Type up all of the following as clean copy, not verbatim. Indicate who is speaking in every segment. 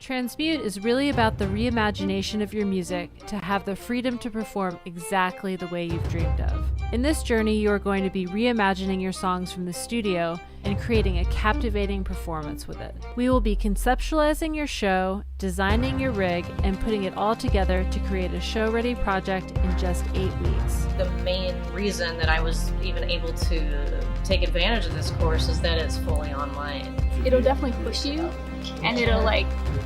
Speaker 1: Transmute is really about the reimagination of your music to have the freedom to perform exactly the way you've dreamed of. In this journey, you are going to be reimagining your songs from the studio and creating a captivating performance with it. We will be conceptualizing your show, designing your rig, and putting it all together to create a show-ready project in just 8 weeks.
Speaker 2: The main reason that I was even able to take advantage of this course is that it's fully online.
Speaker 3: It'll definitely push you, and it'll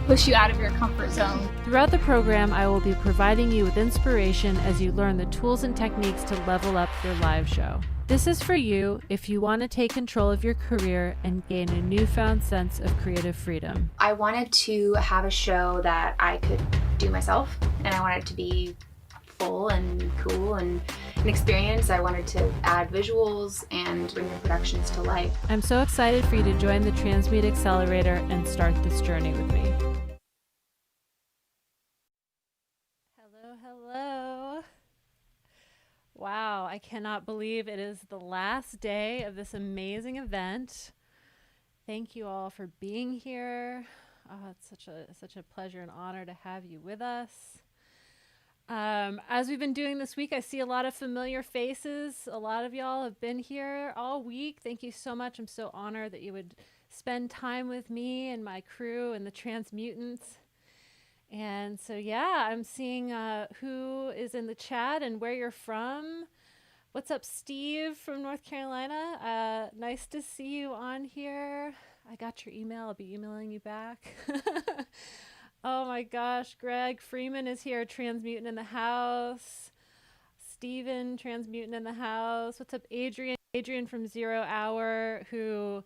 Speaker 3: push you out of your comfort zone.
Speaker 1: Throughout the program, I will be providing you with inspiration as you learn the tools and techniques to level up your live show. This is for you if you want to take control of your career and gain a newfound sense of creative freedom.
Speaker 4: I wanted to have a show that I could do myself, and I wanted it to be full and cool and an experience. I wanted to add visuals and bring the productions to life.
Speaker 1: I'm so excited for you to join the Transmute Accelerator and start this journey with me. Hello. Wow, I cannot believe it is the last day of this amazing event. Thank you all for being here. It's such a pleasure and honor to have you with us. As we've been doing this week, I see a lot of familiar faces. A lot of y'all have been here all week. Thank you so much. I'm so honored that you would spend time with me and my crew and the Transmutants. And so, yeah, I'm seeing who is in the chat and where you're from. What's up, Steve from North Carolina? Nice to see you on here. I got your email. I'll be emailing you back. Oh my gosh, Greg Freeman is here, Transmutant in the house. Steven, Transmutant in the house. What's up, Adrian? Adrian from 0 Hour, who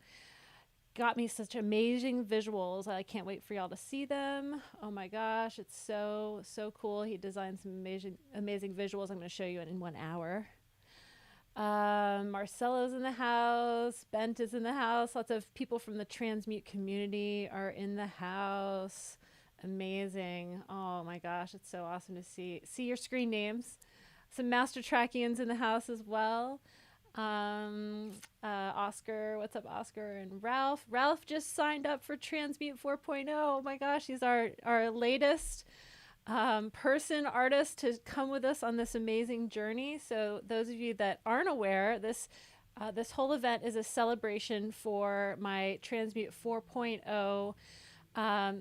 Speaker 1: got me such amazing visuals. I can't wait for y'all to see them. Oh my gosh, it's so cool. He designed some amazing visuals I'm going to show you in 1 hour. Marcelo's in the house. Bent is in the house. Lots of people from the Transmute community are in the house. Amazing. Oh my gosh, it's so awesome to see your screen names. Some Master Trackians in the house as well. Oscar, what's up, Oscar? And Ralph. Ralph just signed up for Transmute 4.0. Oh my gosh, he's our latest artist to come with us on this amazing journey. So those of you that aren't aware, this whole event is a celebration for my Transmute 4.0.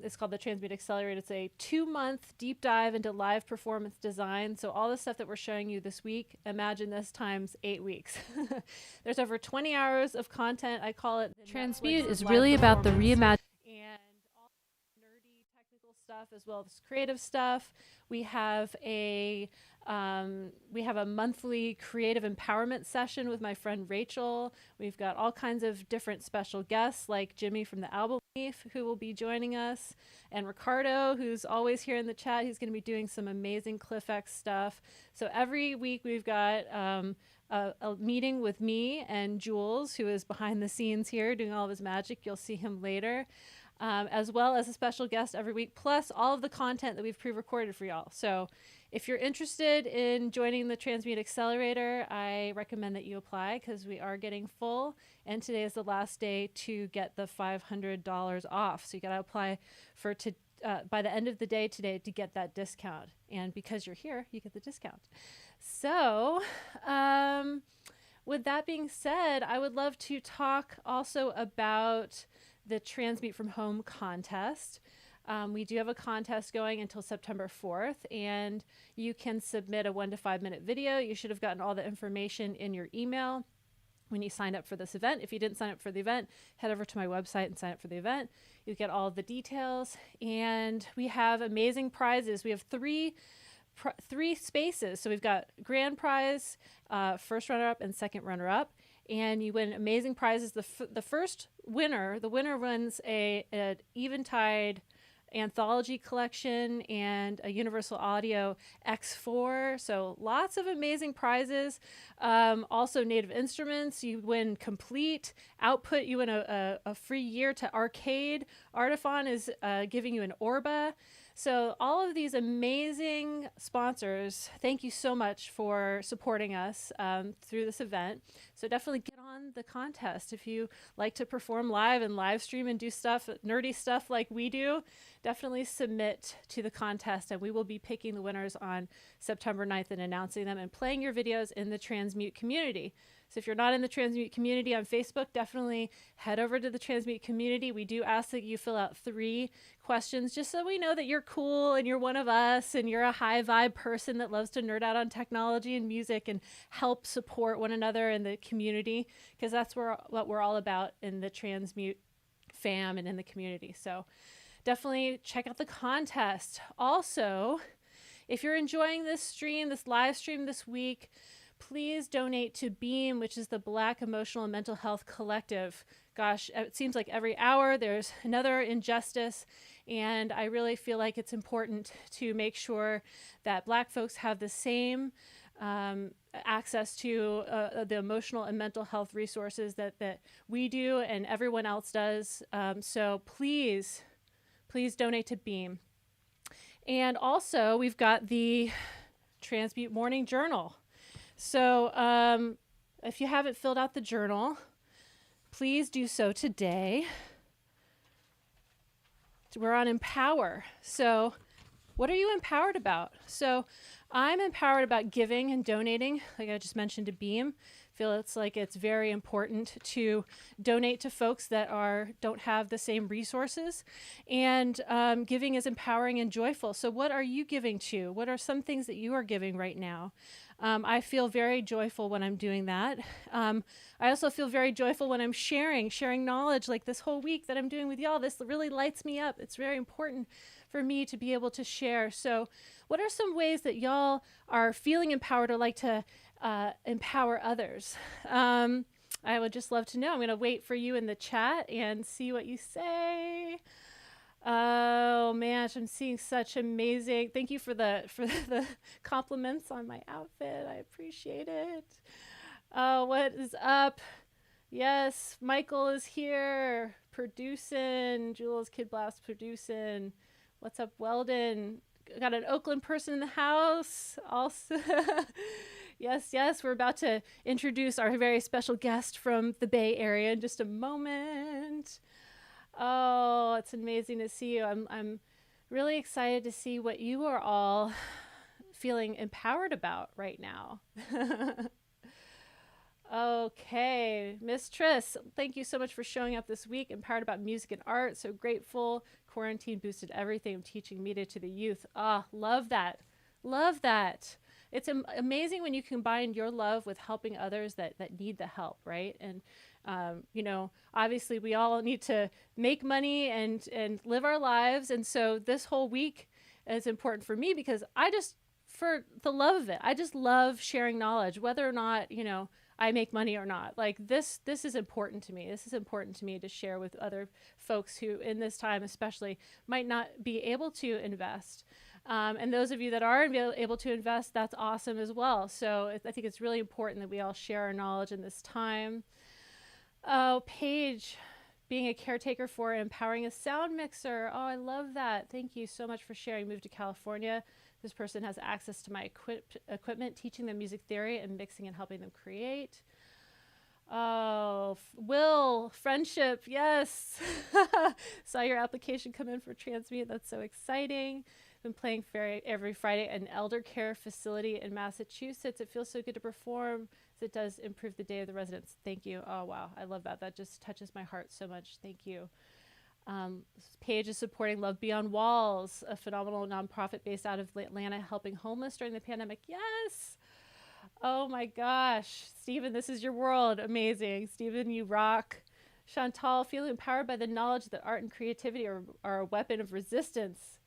Speaker 1: It's called the Transmute Accelerator. It's a 2-month deep dive into live performance design. So all the stuff that we're showing you this week, imagine this times 8 weeks. There's over 20 hours of content. I call it Transmute is really about the reimagining and all the nerdy technical stuff as well as creative stuff. We have a monthly creative empowerment session with my friend Rachel. We've got all kinds of different special guests like Jimmy from the Album Leaf, who will be joining us, and Ricardo, who's always here in the chat. He's going to be doing some amazing CliffX stuff. So every week we've got a meeting with me and Jules, who is behind the scenes here doing all of his magic. You'll see him later. As well as a special guest every week, plus all of the content that we've pre-recorded for y'all. So if you're interested in joining the Transmute Accelerator, I recommend that you apply because we are getting full, and today is the last day to get the $500 off. So you got to apply by the end of the day today to get that discount. And because you're here, you get the discount. So with that being said, I would love to talk also about the Transmute from Home contest. We do have a contest going until September 4th, and you can submit a 1 to 5 minute video. You should have gotten all the information in your email when you signed up for this event. If you didn't sign up for the event, head over to my website and sign up for the event. You get all of the details, and we have amazing prizes. We have three spaces. So we've got grand prize, first runner-up, and second runner-up. And you win amazing prizes. The first winner, the winner runs an Eventide anthology collection and a Universal Audio X4. So lots of amazing prizes. Also Native Instruments. You win complete output. You win a free year to Arcade. Artifon is giving you an Orba. So all of these amazing sponsors, thank you so much for supporting us through this event. So definitely get on on the contest. If you like to perform live and live stream and do stuff, nerdy stuff like we do, definitely submit to the contest, and we will be picking the winners on September 9th and announcing them and playing your videos in the Transmute community. So if you're not in the Transmute community on Facebook, definitely head over to the Transmute community. We do ask that you fill out 3 questions just so we know that you're cool and you're one of us and you're a high vibe person that loves to nerd out on technology and music and help support one another in the community, because that's what we're all about in the Transmute fam and in the community. So definitely check out the contest. Also, if you're enjoying this stream, this live stream this week, please donate to BEAM, which is the Black Emotional and Mental Health Collective. Gosh, it seems like every hour there's another injustice, and I really feel like it's important to make sure that Black folks have the same access to the emotional and mental health resources that we do and everyone else does. So please donate to BEAM. And also, we've got the Transmute Morning Journal. So if you haven't filled out the journal, please do so today. We're on Empower. So what are you empowered about? So I'm empowered about giving and donating, like I just mentioned, to BEAM. Feel it's very important to donate to folks that don't have the same resources, and giving is empowering and joyful. So what are you giving to? What are some things that you are giving right now? I feel very joyful when I'm doing that. I also feel very joyful when I'm sharing knowledge, like this whole week that I'm doing with y'all. This really lights me up. It's very important for me to be able to share. So what are some ways that y'all are feeling empowered or like to empower others? I would just love to know. I'm going to wait for you in the chat and see what you say. Oh man, I'm seeing such amazing. Thank you for the compliments on my outfit. I appreciate it. Oh, what is up? Yes, Michael is here producing. Jules Kid Blast producing. What's up, Weldon? Got an Oakland person in the house. Also, yes, we're about to introduce our very special guest from the Bay Area in just a moment. Oh, it's amazing to see you. I'm really excited to see what you are all feeling empowered about right now. Okay, Miss Triss, thank you so much for showing up this week. Empowered about music and art. So grateful. Quarantine boosted everything. I'm teaching media to the youth. Ah, love that. Love that. It's amazing when you combine your love with helping others that need the help, right? And obviously we all need to make money and live our lives. And so this whole week is important for me because for the love of it, I just love sharing knowledge, whether or not, I make money or not. Like this is important to me. This is important to me to share with other folks who in this time especially might not be able to invest. And those of you that are able to invest, that's awesome as well. So I think it's really important that we all share our knowledge in this time. Oh, Paige, being a caretaker for empowering a sound mixer. Oh, I love that. Thank you so much for sharing. Moved to California. This person has access to my equipment, teaching them music theory and mixing and helping them create. Oh, Will, friendship, yes. Saw your application come in for Transmute. That's so exciting. Been playing every Friday at an elder care facility in Massachusetts. It feels so good to perform as it does improve the day of the residents. Thank you. Oh, wow. I love that. That just touches my heart so much. Thank you. Paige is supporting Love Beyond Walls, a phenomenal nonprofit based out of Atlanta, helping homeless during the pandemic. Yes. Oh my gosh. Stephen, this is your world. Amazing. Stephen, you rock. Chantal, feeling empowered by the knowledge that art and creativity are a weapon of resistance.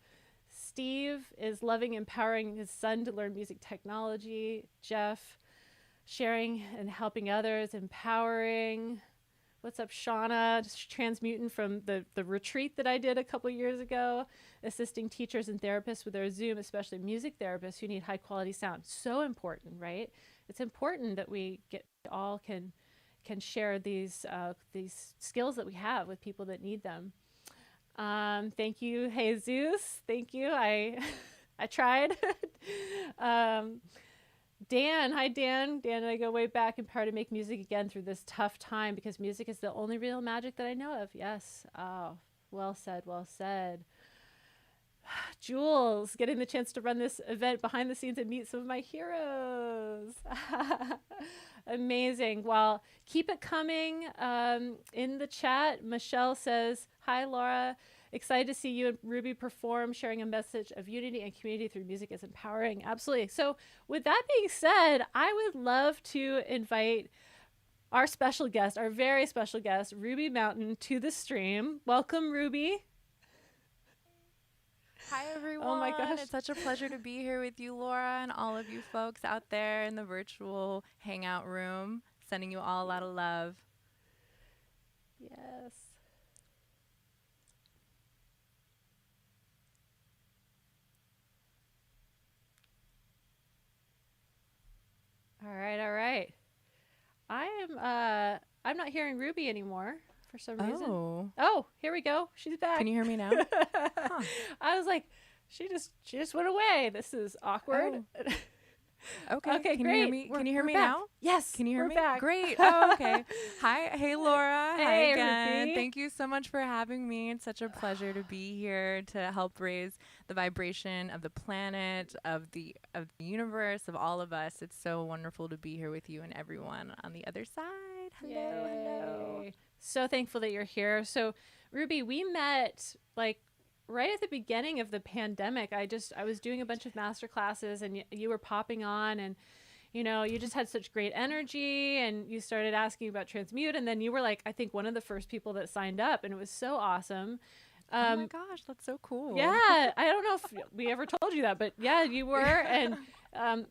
Speaker 1: Steve is loving empowering his son to learn music technology. Jeff, sharing and helping others, empowering. What's up, Shauna? Just transmuting from the retreat that I did a couple years ago, assisting teachers and therapists with their Zoom, especially music therapists who need high quality sound. So important, right? It's important that we all can share these skills that we have with people that need them. Thank you, Jesus. Thank you. I tried. Dan, hi Dan. Dan and I go way back, empowered to make music again through this tough time because music is the only real magic that I know of. Yes. Oh, well said, well said. Jules, getting the chance to run this event behind the scenes and meet some of my heroes. Amazing. Well, keep it coming. In the chat, Michelle says, hi, Laura. Excited to see you and Ruby perform. Sharing a message of unity and community through music is empowering. Absolutely. So with that being said, I would love to invite our special guest, our very special guest, Ruby Mountain, to the stream. Welcome, Ruby.
Speaker 5: Hi, everyone.
Speaker 1: Oh my gosh.
Speaker 5: It's such a pleasure to be here with you, Laura, and all of you folks out there in the virtual hangout room. Sending you all a lot of love.
Speaker 1: Yes. All right, all right. I'm not hearing Ruby anymore for some reason. Oh, here we go. She's back.
Speaker 5: Can you hear me now? Huh.
Speaker 1: I was like, she just went away. This is awkward.
Speaker 5: Oh. Okay.
Speaker 1: Okay,
Speaker 5: Can
Speaker 1: great.
Speaker 5: you hear me? Can you hear me
Speaker 1: back.
Speaker 5: now?
Speaker 1: Yes.
Speaker 5: Can you hear
Speaker 1: we're
Speaker 5: me?
Speaker 1: Back.
Speaker 5: Great. Oh, okay. Hi. Hey, Laura. Hi
Speaker 1: Hey,
Speaker 5: again.
Speaker 1: Ruby.
Speaker 5: Thank you so much for having me. It's such a pleasure to be here to help raise the vibration of the planet, of the universe, of all of us. It's so wonderful to be here with you and everyone on the other side. Hello. Hello.
Speaker 1: So thankful that you're here. So, Ruby, we met like right at the beginning of the pandemic. I was doing a bunch of master classes and you were popping on, and you just had such great energy, and you started asking about Transmute, and then you were like, I think one of the first people that signed up, and it was so awesome.
Speaker 5: Oh my gosh, that's so cool.
Speaker 1: Yeah, I don't know if we ever told you that, but yeah, you were. And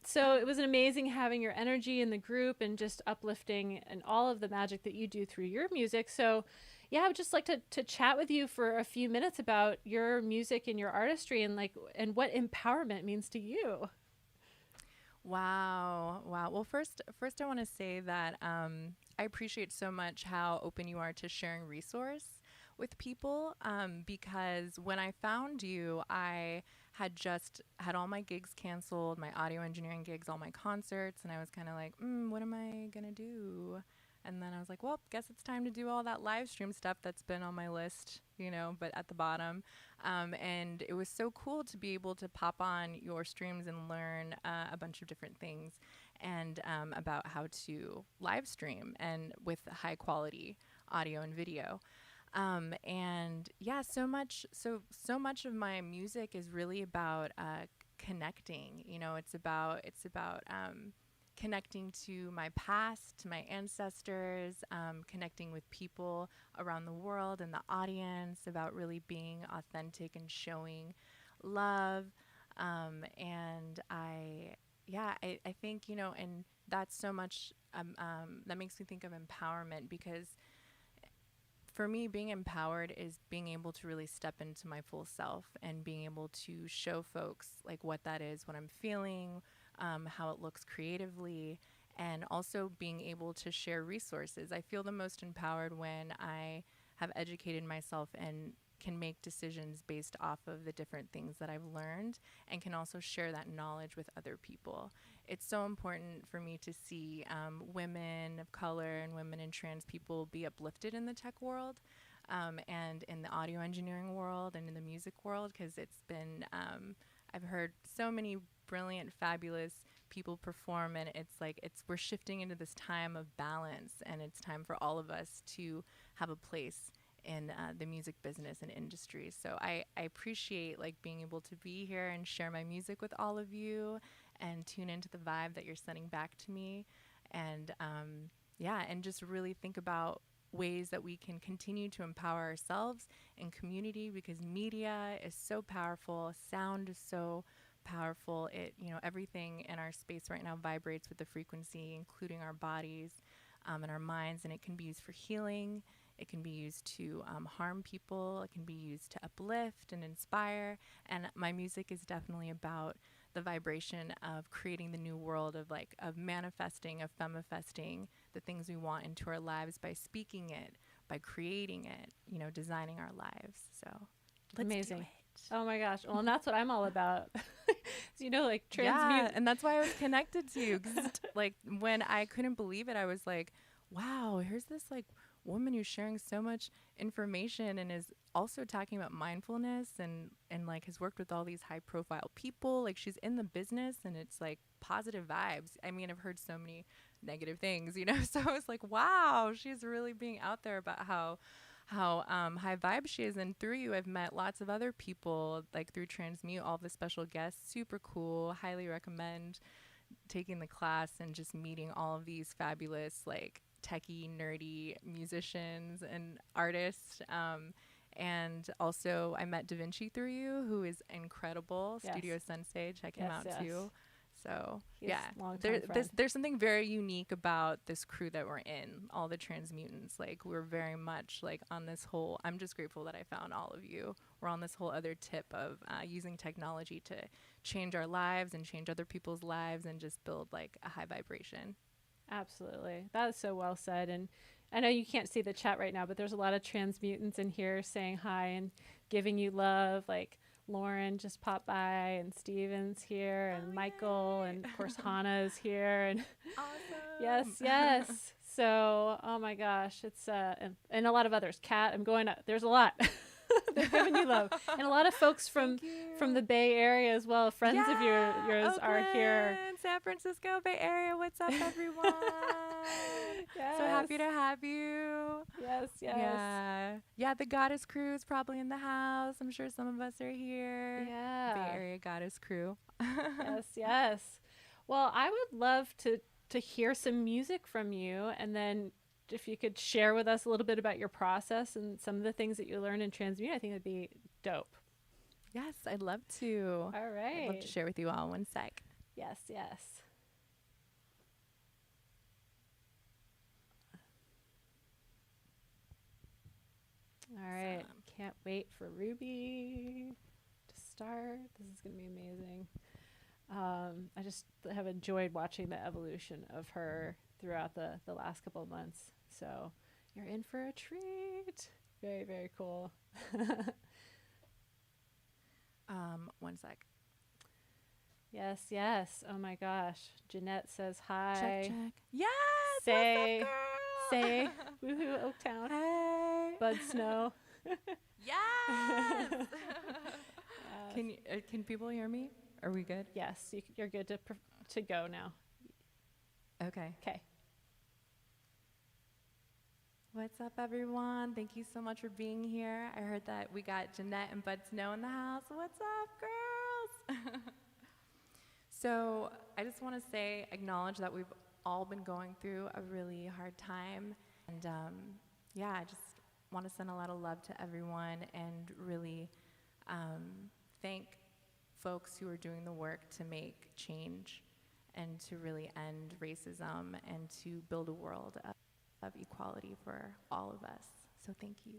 Speaker 1: so it was amazing having your energy in the group and just uplifting and all of the magic that you do through your music. So yeah, I would just like to chat with you for a few minutes about your music and your artistry and what empowerment means to you.
Speaker 5: Wow. Well, first I want to say that I appreciate so much how open you are to sharing resource with people, because when I found you, I had just had all my gigs canceled, my audio engineering gigs, all my concerts, and I was kind of like, what am I gonna do? And then I was like, well, guess it's time to do all that live stream stuff that's been on my list, but at the bottom. And it was so cool to be able to pop on your streams and learn a bunch of different things and about how to live stream and with high quality audio and video. And yeah, so much of my music is really about connecting. It's about connecting to my past, to my ancestors, connecting with people around the world and the audience, about really being authentic and showing love. And I think, and that's so much, that makes me think of empowerment, because for me, being empowered is being able to really step into my full self and being able to show folks like what that is, what I'm feeling, how it looks creatively, and also being able to share resources. I feel the most empowered when I have educated myself and can make decisions based off of the different things that I've learned, and can also share that knowledge with other people. It's so important for me to see women of color and women and trans people be uplifted in the tech world, and in the audio engineering world and in the music world, because it's been, I've heard so many brilliant, fabulous people perform, and we're shifting into this time of balance, and it's time for all of us to have a place in the music business and industry. So I appreciate being able to be here and share my music with all of you and tune into the vibe that you're sending back to me, and and just really think about ways that we can continue to empower ourselves and community, because media is so powerful, sound is so powerful. Everything in our space right now vibrates with the frequency, including our bodies and our minds, and it can be used for healing. It can be used to harm people. It can be used to uplift and inspire. And my music is definitely about the vibration of creating the new world of manifesting, of femifesting the things we want into our lives by speaking it, by creating it, designing our lives. So let's
Speaker 1: Amazing.
Speaker 5: do it.
Speaker 1: Oh my gosh. Well, and that's what I'm all about. you know, like Transmute.
Speaker 5: Yeah, and that's why I was connected to you. 'Cause like when I couldn't believe it, I was like, wow, here's this like woman who's sharing so much information and is also talking about mindfulness and like has worked with all these high profile people. Like she's in the business and it's like positive vibes. I mean, I've heard so many negative things, you know, so I was like, wow, she's really being out there about how high vibe she is. And through you, I've met lots of other people, like through Transmute, all the special guests, super cool. Highly recommend taking the class and just meeting all of these fabulous, like techie, nerdy musicians and artists. And also I met Da Vinci through you, who is incredible.
Speaker 1: Yes.
Speaker 5: Studio Sensei, check him out too. So
Speaker 1: He's
Speaker 5: yeah, there's something very unique about this crew that we're in, all the Transmutants. Like we're very much like on this whole, I'm just grateful that I found all of you. We're on this whole other tip of using technology to change our lives and change other people's lives and just build like a high vibration.
Speaker 1: Absolutely. That is so well said. And I know you can't see the chat right now, but there's a lot of Transmutants in here saying hi and giving you love. Like Lauren just popped by, and Steven's here, and Michael, and of course Hannah is here, and
Speaker 5: Awesome.
Speaker 1: yes. So, oh my gosh, it's and a lot of others. Kat, I'm going up. There's a lot. They're giving you love, and a lot of folks from the Bay Area as well. Friends of yours are here.
Speaker 5: San Francisco Bay Area. What's up, everyone?
Speaker 1: Yes.
Speaker 5: So happy to have you.
Speaker 1: Yes.
Speaker 5: Yeah. The Goddess crew is probably in the house. I'm sure some of us are here.
Speaker 1: Yeah.
Speaker 5: Bay Area Goddess crew.
Speaker 1: Yes. Well, I would love to hear some music from you, and then if you could share with us a little bit about your process and some of the things that you learned in Transmute, I think that'd be dope.
Speaker 5: Yes, I'd love to.
Speaker 1: All right.
Speaker 5: I'd love to share with you all. One sec.
Speaker 1: Yes. All right.
Speaker 5: Awesome.
Speaker 1: Can't wait for Ruby to start. This is going to be amazing. I just have enjoyed watching the evolution of her throughout the last couple of months. So you're in for a treat. Very, very cool.
Speaker 5: One sec.
Speaker 1: Yes. Oh my gosh. Jeanette says hi.
Speaker 5: Check. Yes.
Speaker 1: Say,
Speaker 5: what's up, girl?
Speaker 1: say, woohoo, Oaktown.
Speaker 5: Hey.
Speaker 1: Bud Snow.
Speaker 5: Yes.
Speaker 1: Yes.
Speaker 5: Can people hear me? Are we good?
Speaker 1: Yes, you're good to go now.
Speaker 5: Okay.
Speaker 1: Okay.
Speaker 5: What's up, everyone? Thank you so much for being here. I heard that we got Jeanette and Bud Snow in the house. What's up, girls? So I just want to acknowledge that we've all been going through a really hard time. And I just want to send a lot of love to everyone and really thank folks who are doing the work to make change and to really end racism and to build a world of equality for all of us. So thank you.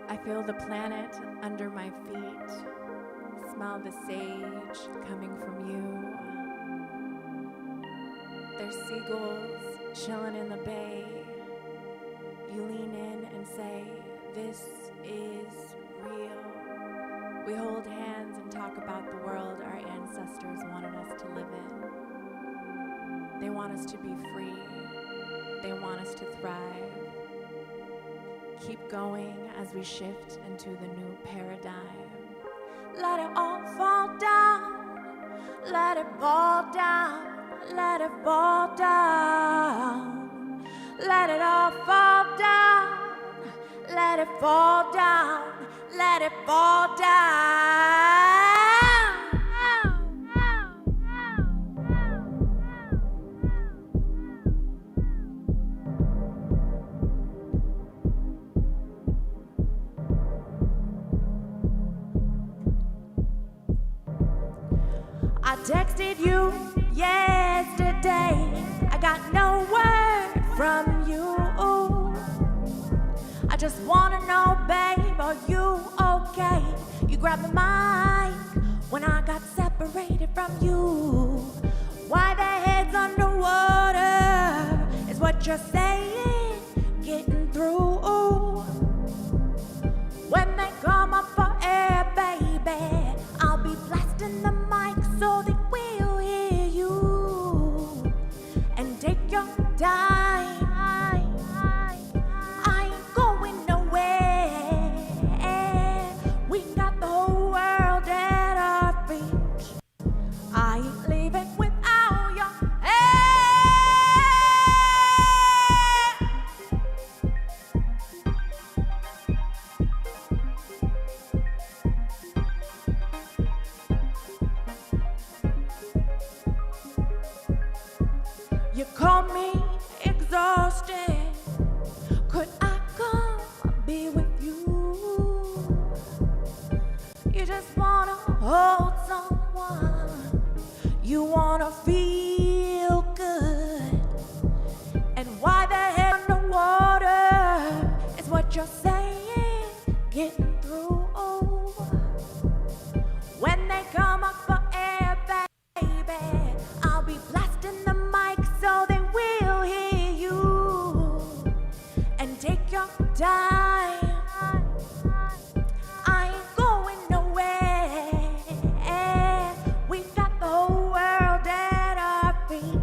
Speaker 5: I feel the planet under my feet, smell the sage coming from you. There's seagulls chilling in the bay. You lean in and say, this is real. We hold hands and talk about the world our ancestors wanted us to live in. They want us to be free. They want us to thrive. Keep going as we shift into the new paradigm. Let it all fall down. Let it fall down. Let it fall down. Let it all fall down. Let it fall down. Let it fall down. I texted you
Speaker 6: yesterday. I got no word from you. I just wanna know, babe, are you okay? You grabbed the mic when I got separated from you. Why the head's underwater is what you're saying, getting through. When they come up for air, baby, I'll be blasting the mic so they will hear you. And take your time, I ain't going nowhere. We got the whole world at our feet. I ain't leaving without your You call me exhausted. Could I come be with you? You just wanna hold someone. You wanna feel good. And why the hell underwater is what you're saying, getting through. When they come up for air, baby, I'll be blasting the mic so they will hear you. And take your time, I ain't going nowhere. We've got the whole world at our feet.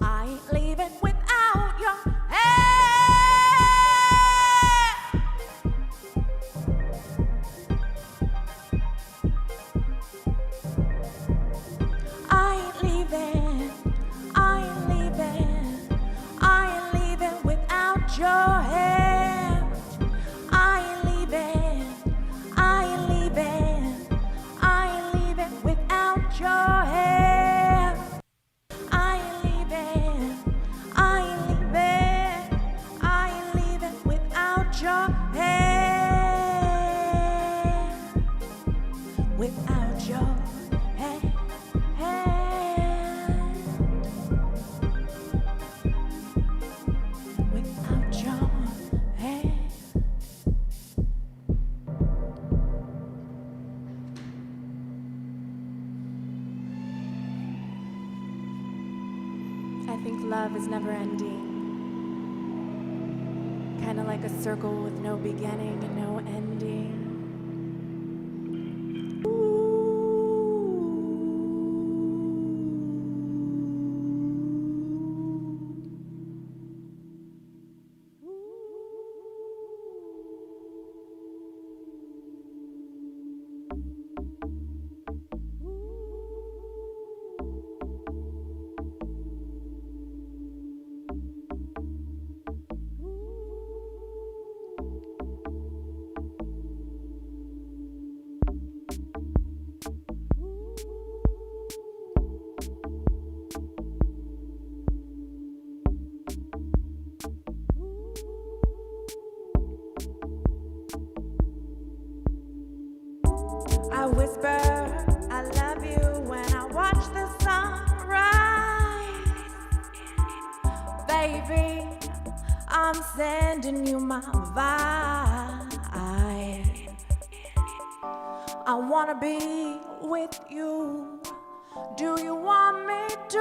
Speaker 6: I ain't leaving without your I ain't leaving, I ain't leaving, I ain't leaving without your hand. I ain't leaving, I ain't leaving, I ain't leaving without your hand. I ain't leaving, I ain't leaving, I ain't leaving without your hand. Without your hand. Without your hand.
Speaker 7: I think love is never ending. Kind of like a circle with no beginning and no ending. I whisper, I love you when I watch the sunrise. Baby, I'm sending you my vibe. I wanna be with you. Do you want me to?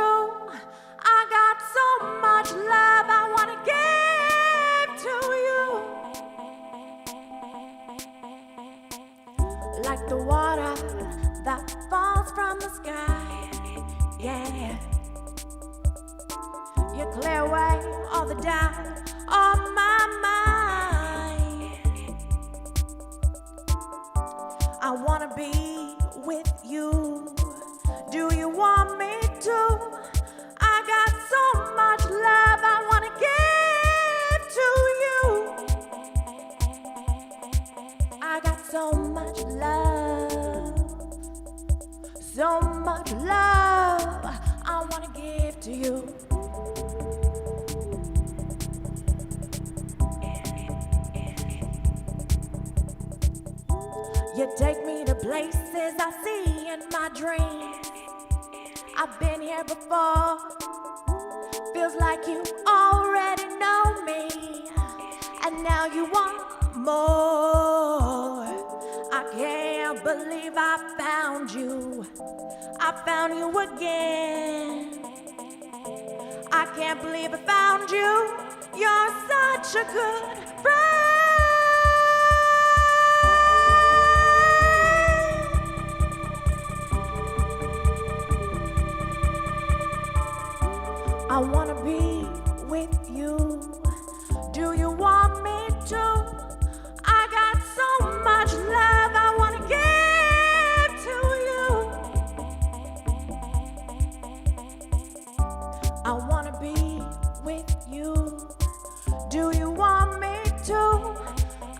Speaker 7: I got so much love I wanna give to you. Like the water that falls from the sky, yeah. You clear away all the doubt on my mind. I wanna be with you. Do you want me to? I got so much love I wanna give to you. I got so much love, so much love I wanna give to you. You take me to places I see in my dreams. I've been here before. Feels like you already know me, and now you want more. I can't believe I found you. I found you again. I can't believe I found you. You're such a good friend. I wanna be with you. Do you want me to? I got so much love I wanna give to you. I wanna be with you. Do you want me to?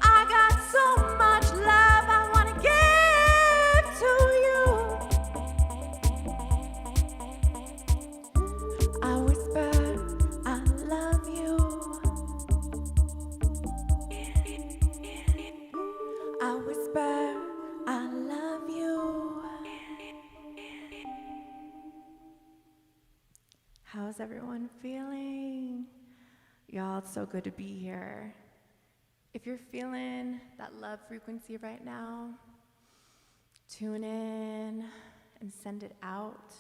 Speaker 7: I got so much love I wanna give to you. I whisper, I love you. I whisper, I love you. How's everyone feeling? Y'all, it's so good to be here. If you're feeling that love frequency right now, tune in and send it out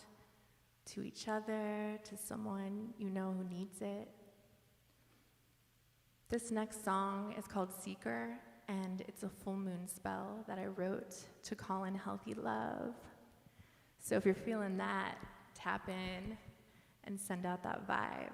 Speaker 7: to each other, to someone you know who needs it. This next song is called Seeker, and it's a full moon spell that I wrote to call in healthy love. So if you're feeling that, tap in and send out that vibe.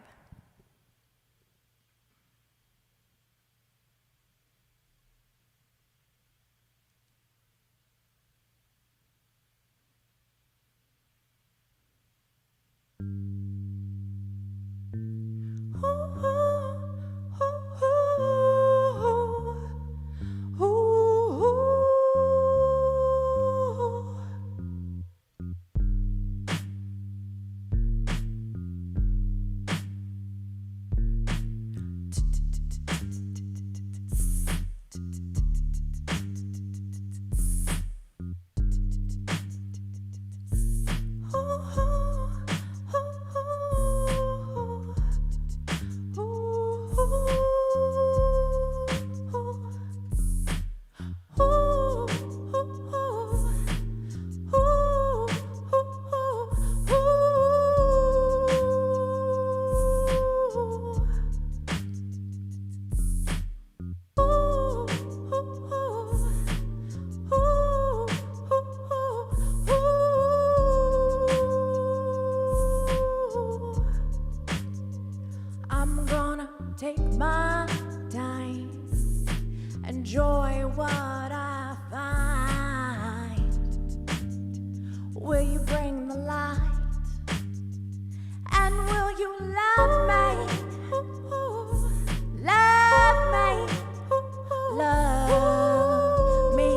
Speaker 7: Take my time, enjoy what I find. Will you bring the light? And will you love me? Love me, love me.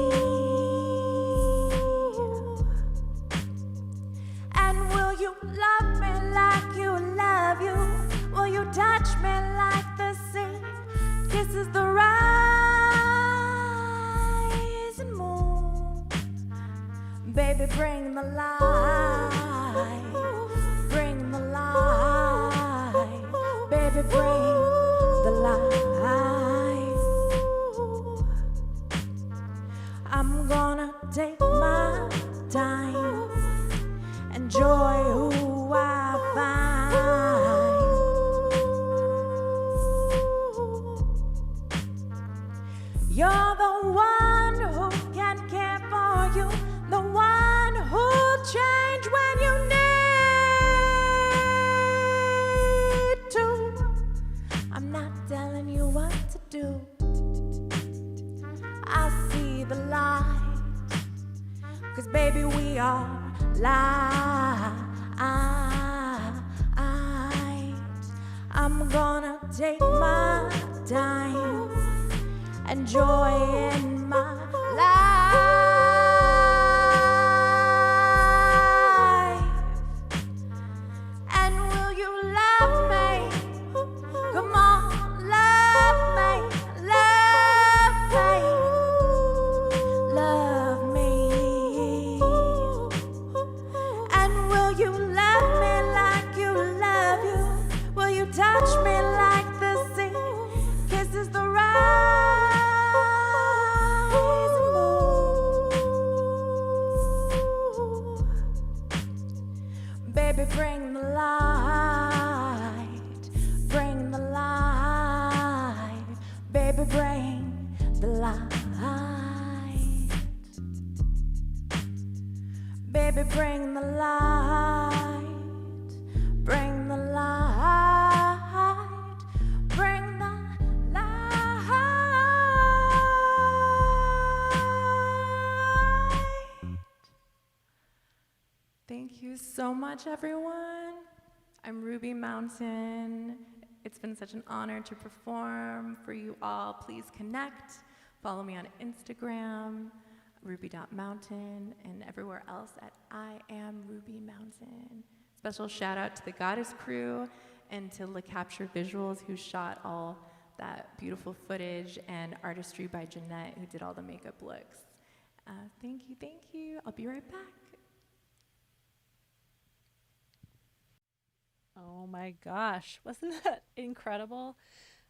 Speaker 7: And will you love me like you love you? Will you touch me like the sea kisses the rising moon? Baby, bring the light, bring the light. Baby, bring the light. I'm gonna take my time, enjoy who I find. You're the one who can care for you, the one who'll change when you need to. I'm not telling you what to do. I see the light, 'cause baby we are light. I'm gonna take my time, enjoy in my life. And will you love me? Come on, love me, love me, love me. And will you love Baby, bring the light. Bring the light. Baby, bring the light. Baby, bring the light. Bring the light. Bring the light.
Speaker 5: Thank you so much, everyone. I'm Ruby Mountain. It's been such an honor to perform for you all. Please connect. Follow me on Instagram, ruby.mountain, and everywhere else at I am Ruby Mountain. Special shout out to the Goddess crew and to La Capture Visuals, who shot all that beautiful footage, and Artistry by Jeanette, who did all the makeup looks. Thank you, thank you. I'll be right back.
Speaker 1: Oh my gosh, wasn't that incredible?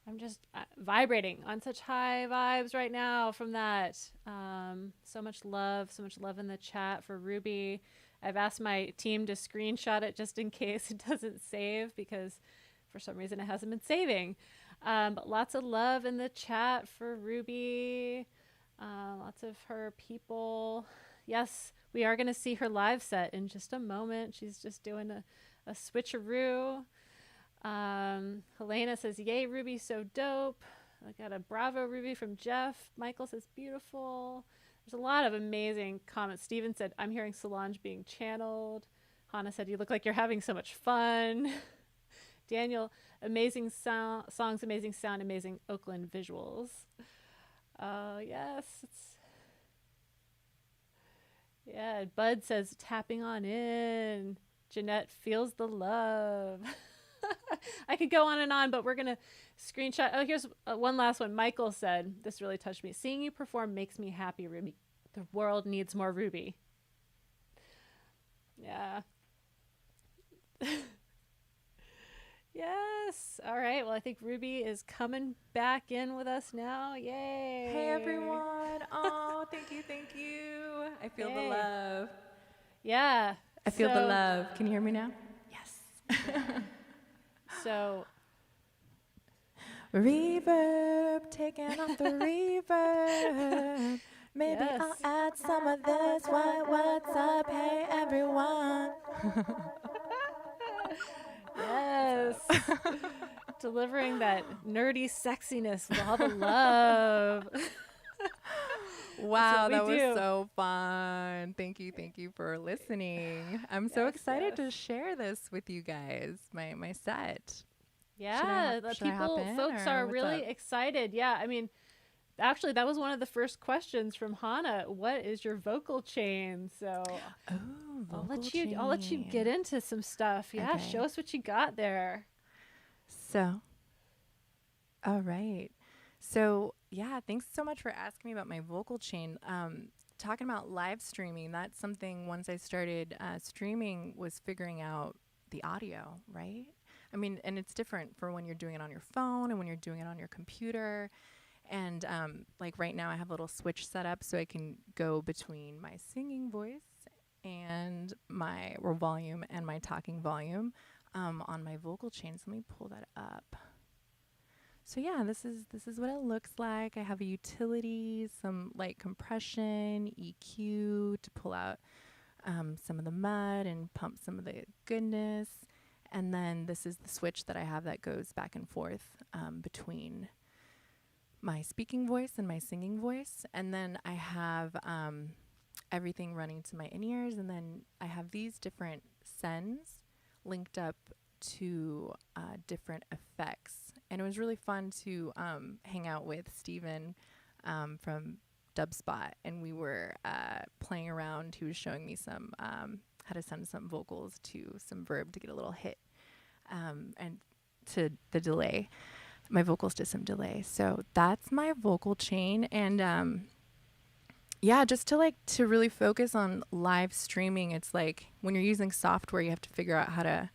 Speaker 1: I'm just vibrating on such high vibes right now from that. So much love in the chat for Ruby. I've asked my team to screenshot it just in case it doesn't save, because for some reason it hasn't been saving. But lots of love in the chat for Ruby. Lots of her people. Yes, we are going to see her live set in just a moment. She's just doing a switcheroo. Helena says, yay, Ruby, so dope. I got a bravo, Ruby, from Jeff. Michael says, beautiful. There's a lot of amazing comments. Steven said, I'm hearing Solange being channeled. Hannah said, you look like you're having so much fun. Daniel, amazing songs, amazing sound, amazing Oakland visuals. Yes. Yeah, Bud says, tapping on in. Jeanette feels the love. I could go on and on, but we're going to screenshot. Oh, here's one last one. Michael said, this really touched me. Seeing you perform makes me happy, Ruby. The world needs more Ruby. Yeah. Yes. All right. Well, I think Ruby is coming back in with us now. Yay.
Speaker 5: Hey, everyone. Oh, thank you, thank you. I feel the love.
Speaker 1: Yeah.
Speaker 5: I feel the love. Can you hear me now? Yes.
Speaker 1: So,
Speaker 7: reverb, taking off the reverb. Maybe
Speaker 1: yes.
Speaker 7: I'll add some of this. What's up? Hey, everyone.
Speaker 1: Yes. Delivering that nerdy sexiness with all the love.
Speaker 5: Wow, that was so fun. Thank you for listening. I'm so excited to share this with you guys, my set.
Speaker 1: Yeah, folks are really excited. Yeah, I mean, actually, that was one of the first questions from Hannah. What is your vocal chain? So I'll let you get into some stuff. Yeah, okay. Show us what you got there.
Speaker 5: So, all right. So, yeah, thanks so much for asking me about my vocal chain. Talking about live streaming, that's something once I started streaming was figuring out the audio, right? I mean, and it's different for when you're doing it on your phone and when you're doing it on your computer. And like right now I have a little switch set up so I can go between my singing voice and my volume and my talking volume on my vocal chain. So let me pull that up. So yeah, this is what it looks like. I have a utility, some light compression, EQ to pull out some of the mud and pump some of the goodness. And then this is the switch that I have that goes back and forth between my speaking voice and my singing voice. And then I have everything running to my in-ears. And then I have these different sends linked up to different effects. And it was really fun to hang out with Steven from Dubspot, and we were playing around. He was showing me some how to send some vocals to some verb to get a little hit, and to the delay. My vocals to some delay. So that's my vocal chain, and yeah, just to really focus on live streaming. It's like when you're using software, you have to figure out how to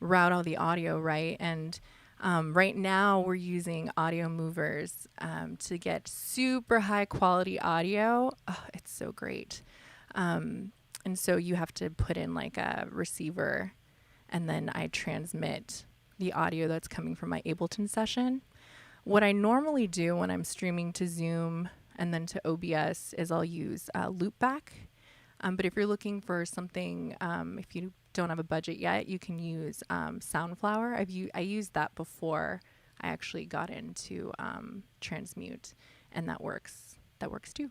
Speaker 5: route all the audio, right? And right now we're using audio movers to get super high quality audio. Oh, it's so great. And so you have to put in like a receiver and then I transmit the audio that's coming from my Ableton session. What I normally do when I'm streaming to Zoom and then to OBS is I'll use Loopback. But if you're looking for something, if you don't have a budget yet, you can use Soundflower. I used that before I actually got into Transmute, and that works too.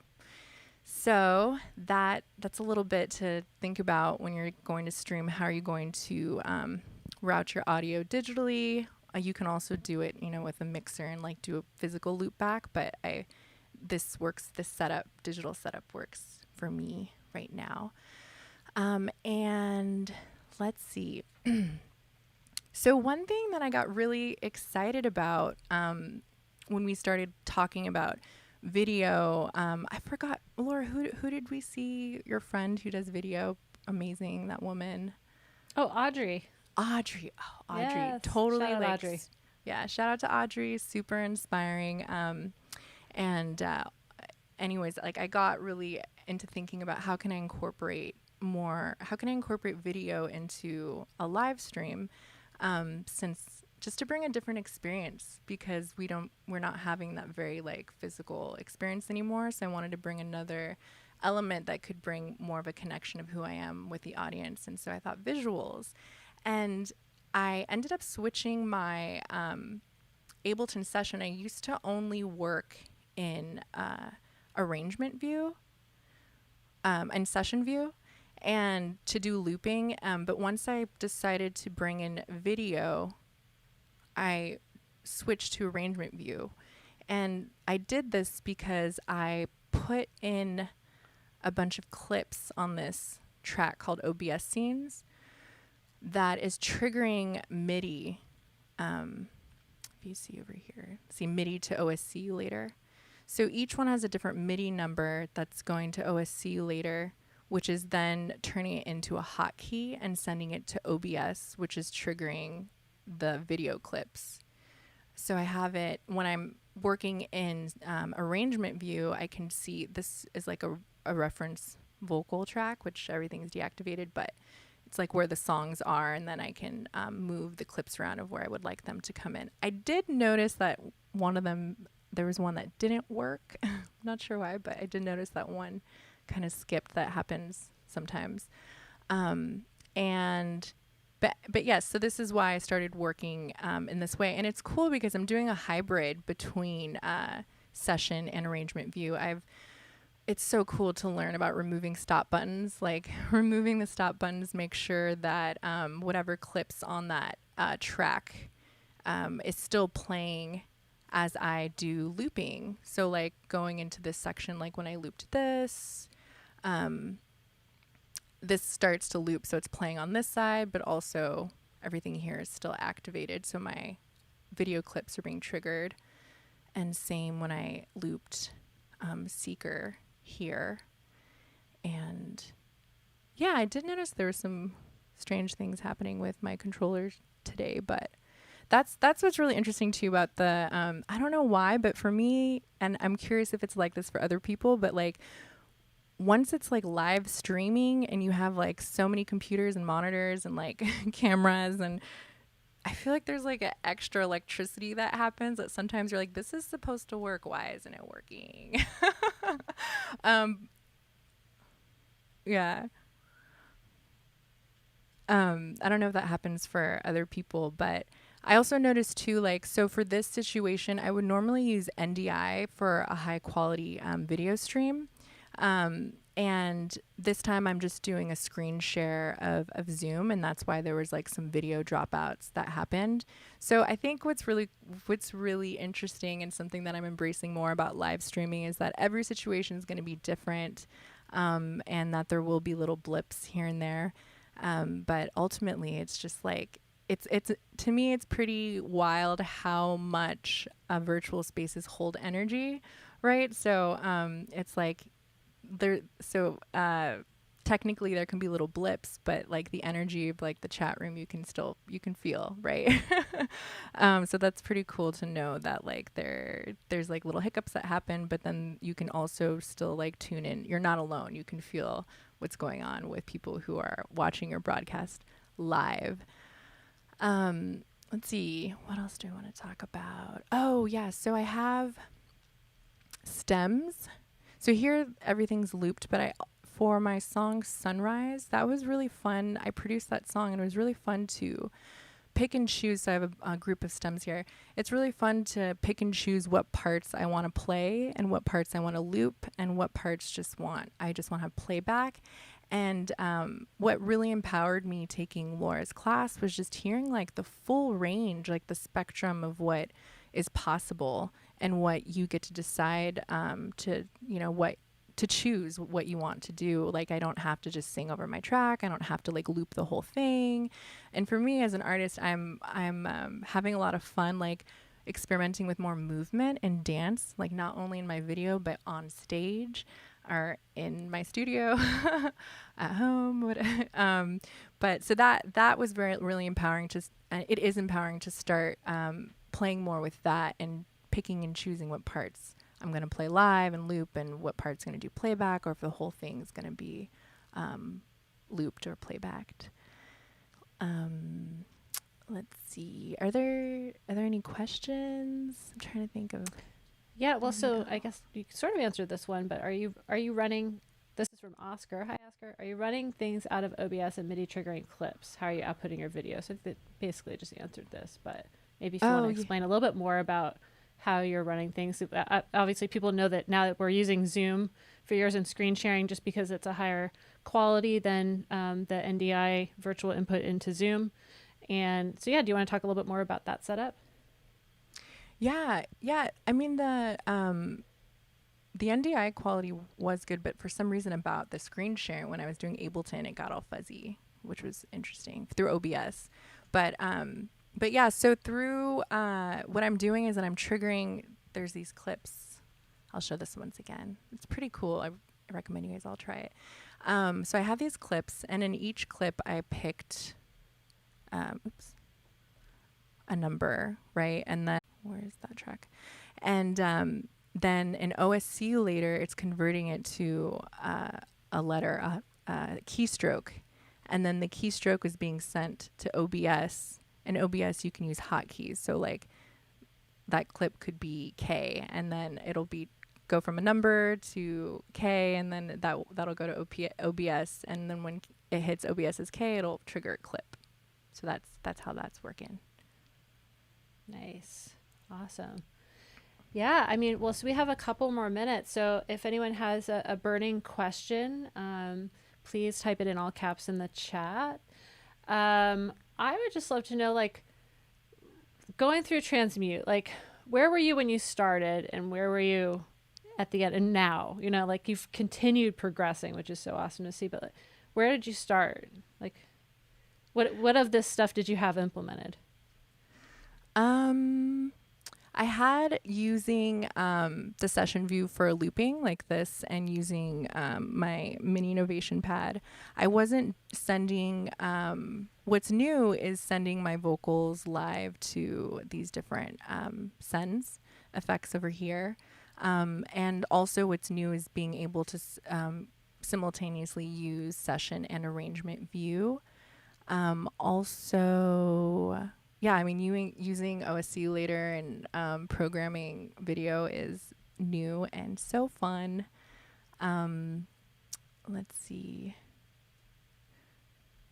Speaker 5: So that's a little bit to think about when you're going to stream. How are you going to route your audio digitally? You can also do it, with a mixer and like do a physical loop back. But this digital setup works for me right now. And let's see. So one thing that I got really excited about when we started talking about video, I forgot, Laura, who did we see? Your friend who does video? Amazing, that woman.
Speaker 1: Oh, Audrey.
Speaker 5: Audrey. Oh, Audrey.
Speaker 1: Yes.
Speaker 5: Totally.
Speaker 1: Shout out Audrey.
Speaker 5: Yeah. Shout out to Audrey. Super inspiring. Anyways, like I got really into thinking about how can I incorporate video into a live stream, since just to bring a different experience, because we're not having that very like physical experience anymore. So I wanted to bring another element that could bring more of a connection of who I am with the audience. And so I thought visuals. And I ended up switching my Ableton session. I used to only work in arrangement view and session view and to do looping. But once I decided to bring in video, I switched to arrangement view. And I did this because I put in a bunch of clips on this track called OBS scenes that is triggering MIDI. If you see over here, see MIDI to OSC later. So each one has a different MIDI number that's going to OSC later, which is then turning it into a hotkey and sending it to OBS, which is triggering the video clips. So I have it when I'm working in arrangement view, I can see this is like a reference vocal track, which everything's deactivated, but it's like where the songs are, and then I can move the clips around of where I would like them to come in. I did notice that there was one that didn't work. I'm not sure why, but I did notice that one kind of skipped. That happens sometimes. But yes, so this is why I started working in this way. And it's cool because I'm doing a hybrid between session and arrangement view. It's so cool to learn about removing stop buttons. Like removing the stop buttons makes sure that whatever clips on that track is still playing as I do looping. So like going into this section, like when I looped this starts to loop. So it's playing on this side, but also everything here is still activated. So my video clips are being triggered. And same when I looped Seeker here. And yeah, I did notice there were some strange things happening with my controllers today, but that's what's really interesting too about the I don't know why, but for me, and I'm curious if it's like this for other people, but like once it's like live streaming and you have like so many computers and monitors and like cameras, and I feel like there's like an extra electricity that happens that sometimes you're like, this is supposed to work, why isn't it working? Yeah. I don't know if that happens for other people, but I also noticed too, like, so for this situation, I would normally use NDI for a high quality video stream. And this time I'm just doing a screen share of Zoom, and that's why there was like some video dropouts that happened. So I think what's really interesting and something that I'm embracing more about live streaming is that every situation is going to be different, and that there will be little blips here and there. But ultimately it's just like, it's to me, it's pretty wild how much virtual spaces hold energy, right? So it's like technically there can be little blips, but like the energy of like the chat room you can feel, right? So that's pretty cool to know that like there's like little hiccups that happen, but then you can also still like tune in. You're not alone. You can feel what's going on with people who are watching your broadcast live. Let's see, what else do I want to talk about? Oh yeah, so I have stems. So here everything's looped, but for my song Sunrise, that was really fun. I produced that song and it was really fun to pick and choose. So I have a group of stems here. It's really fun to pick and choose what parts I want to play and what parts I want to loop and what parts I just want to have playback. And what really empowered me taking Laura's class was just hearing like the full range, like the spectrum of what is possible and what you get to decide to choose what you want to do. Like, I don't have to just sing over my track. I don't have to like loop the whole thing. And for me as an artist, I'm having a lot of fun, like experimenting with more movement and dance, like not only in my video, but on stage or in my studio at home. But so that was really empowering. It is empowering to start playing more with that and picking and choosing what parts I'm going to play live and loop and what part's going to do playback, or if the whole thing's going to be looped or playbacked. Let's see. Are there any questions? I'm trying to think of.
Speaker 1: Yeah, well, so I guess you sort of answered this one, but are you running, this is from Oscar. Hi, Oscar. Are you running things out of OBS and MIDI triggering clips? How are you outputting your video? So that basically just answered this, but maybe if you want to explain a little bit more about how you're running things. Obviously, people know that now that we're using Zoom for yours and screen sharing just because it's a higher quality than the NDI virtual input into Zoom. And so, yeah, do you want to talk a little bit more about that setup?
Speaker 5: Yeah. I mean, the NDI quality was good, but for some reason about the screen share, when I was doing Ableton, it got all fuzzy, which was interesting through OBS. But yeah, so through what I'm doing is that I'm triggering, there's these clips. I'll show this once again. It's pretty cool. I recommend you guys all try it. So I have these clips, and in each clip I picked a number, right? And then, where's that track? And then in OSC later, it's converting it to a letter, a keystroke. And then the keystroke is being sent to OBS. In OBS, you can use hotkeys. So like that clip could be K, and then it'll go from a number to K, and then that'll go to OBS. And then when it hits OBS as K, it'll trigger a clip. So that's how that's working.
Speaker 1: Nice. Awesome. Yeah, I mean, well, so we have a couple more minutes. So if anyone has a burning question, please type it in all caps in the chat. I would just love to know, like, going through Transmute, like, where were you when you started and where were you at the end and now? You know, like, you've continued progressing, which is so awesome to see, but like, where did you start? Like, what of this stuff did you have implemented?
Speaker 5: I had using the session view for looping like this and using my mini Novation pad. I wasn't sending, what's new is sending my vocals live to these different sends effects over here. And also what's new is being able to simultaneously use session and arrangement view. Also, yeah, I mean, using OSC later and programming video is new and so fun. Let's see.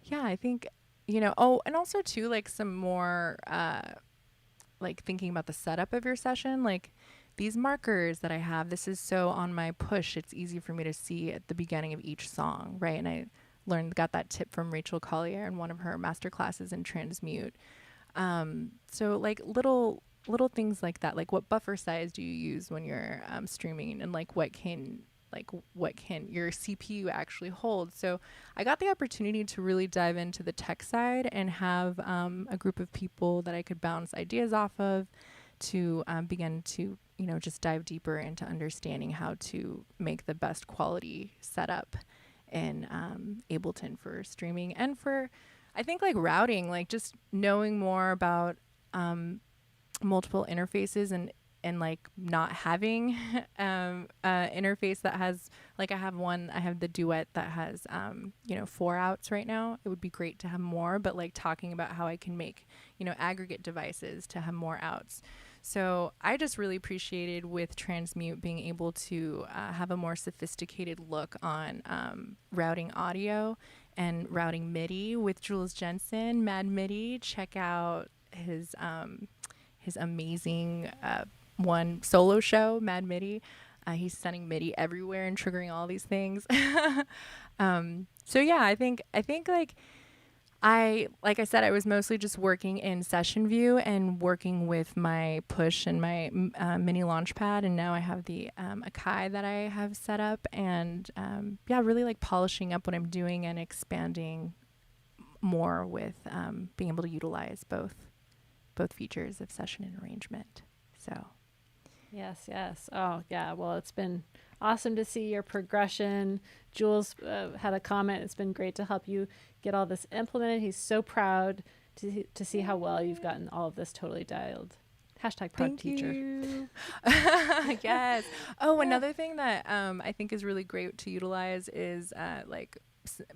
Speaker 5: Yeah, I think, you know, oh, and also too, like some more, like thinking about the setup of your session, like these markers that I have, this is so on my push, it's easy for me to see at the beginning of each song, right? And I got that tip from Rachel Collier in one of her master classes in Transmute. So like little things like that, like what buffer size do you use when you're streaming, and like what can your CPU actually hold? So I got the opportunity to really dive into the tech side and have a group of people that I could bounce ideas off of to begin to, you know, just dive deeper into understanding how to make the best quality setup in Ableton for streaming and for, I think, like routing, like just knowing more about multiple interfaces and like not having interface that has, like, I have the duet that has 4 outs right now. It would be great to have more, but like talking about how I can make aggregate devices to have more outs. So I just really appreciated with Transmute being able to have a more sophisticated look on routing audio and routing MIDI with Jules Jensen, Mad MIDI. Check out his amazing one solo show, Mad MIDI. He's sending MIDI everywhere and triggering all these things. So yeah, I think like I said, I was mostly just working in session view and working with my push and my mini launchpad, and now I have the Akai that I have set up, and really like polishing up what I'm doing and expanding more with being able to utilize both features of session and arrangement. So
Speaker 1: Yes. Oh, yeah. Well, it's been awesome to see your progression. Jules had a comment. It's been great to help you get all this implemented. He's so proud to see how well you've gotten all of this totally dialed. Hashtag proud teacher.
Speaker 5: You. Yes. Oh, another thing that I think is really great to utilize is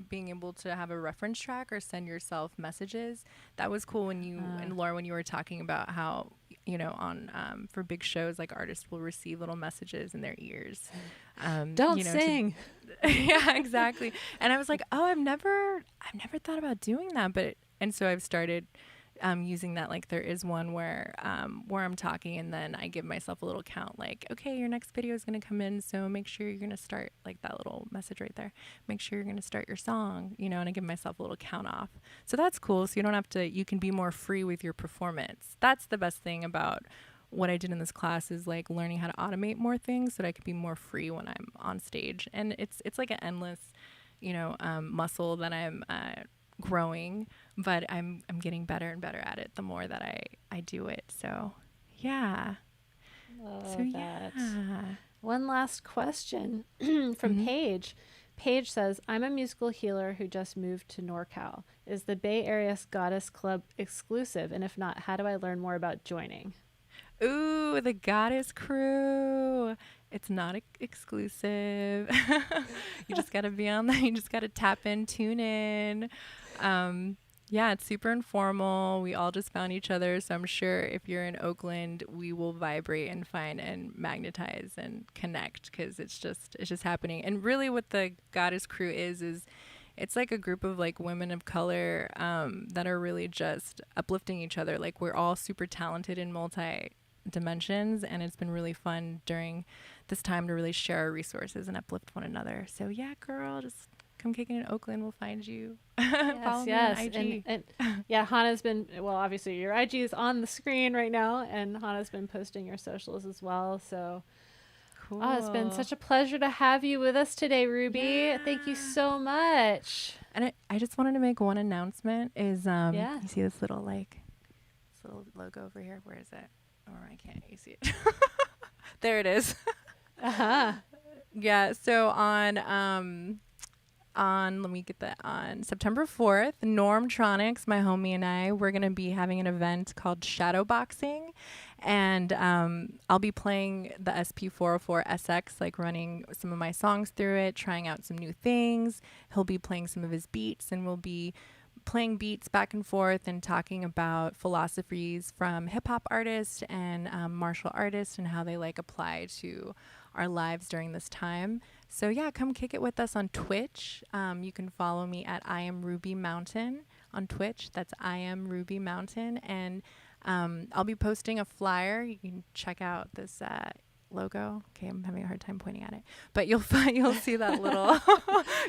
Speaker 5: being able to have a reference track or send yourself messages. That was cool when you and Laura, when you were talking about how on for big shows, like, artists will receive little messages in their ears.
Speaker 1: Don't sing.
Speaker 5: Yeah, exactly. And I was like, oh, I've never thought about doing that, and so I've started using that. Like, there is one where I'm talking, and then I give myself a little count, like, okay, your next video is going to come in, so make sure you're going to start, like, that little message right there, make sure you're going to start your song, and I give myself a little count off. So that's cool. So you don't have to, you can be more free with your performance. That's the best thing about what I did in this class, is like learning how to automate more things so that I could be more free when I'm on stage. And it's like an endless muscle that I'm growing, but I'm getting better and better at it the more that I do it. So yeah.
Speaker 1: Love that. One last question from Paige. Paige says, I'm a musical healer who just moved to NorCal. Is the Bay Area Goddess Club exclusive? And if not, how do I learn more about joining?
Speaker 5: Ooh, the Goddess Crew. It's not exclusive. You just got to be on that. You just got to tap in, tune in. Yeah, it's super informal. We all just found each other. So I'm sure if you're in Oakland, we will vibrate and find and magnetize and connect, because it's just happening. And really what the Goddess Crew is it's like a group of like women of color that are really just uplifting each other. Like, we're all super talented in multi dimensions, and it's been really fun during this time to really share our resources and uplift one another. So yeah, girl, just come kicking in Oakland, we'll find you. Follow me on IG. And
Speaker 1: yeah, Hannah's been, well, obviously your IG is on the screen right now, and Hannah's been posting your socials as well. So
Speaker 5: cool.
Speaker 1: It's been such a pleasure to have you with us today, Ruby. Yeah. Thank you so much.
Speaker 5: And I just wanted to make one announcement is
Speaker 1: yeah.
Speaker 5: You see this little logo over here? Where is it? Or I can't. You see it? There it is. Yeah. So on let me get that, on September 4th, Normtronics, my homie, and I, we're going to be having an event called Shadowboxing, and I'll be playing the SP404 SX, like running some of my songs through it, trying out some new things. He'll be playing some of his beats, and we'll be playing beats back and forth and talking about philosophies from hip-hop artists and martial artists and how they like apply to our lives during this time. So yeah, come kick it with us on Twitch. You can follow me at I Am Ruby Mountain on Twitch. That's I Am Ruby Mountain. And I'll be posting a flyer. You can check out this logo. Okay, I'm having a hard time pointing at it, but you'll see that little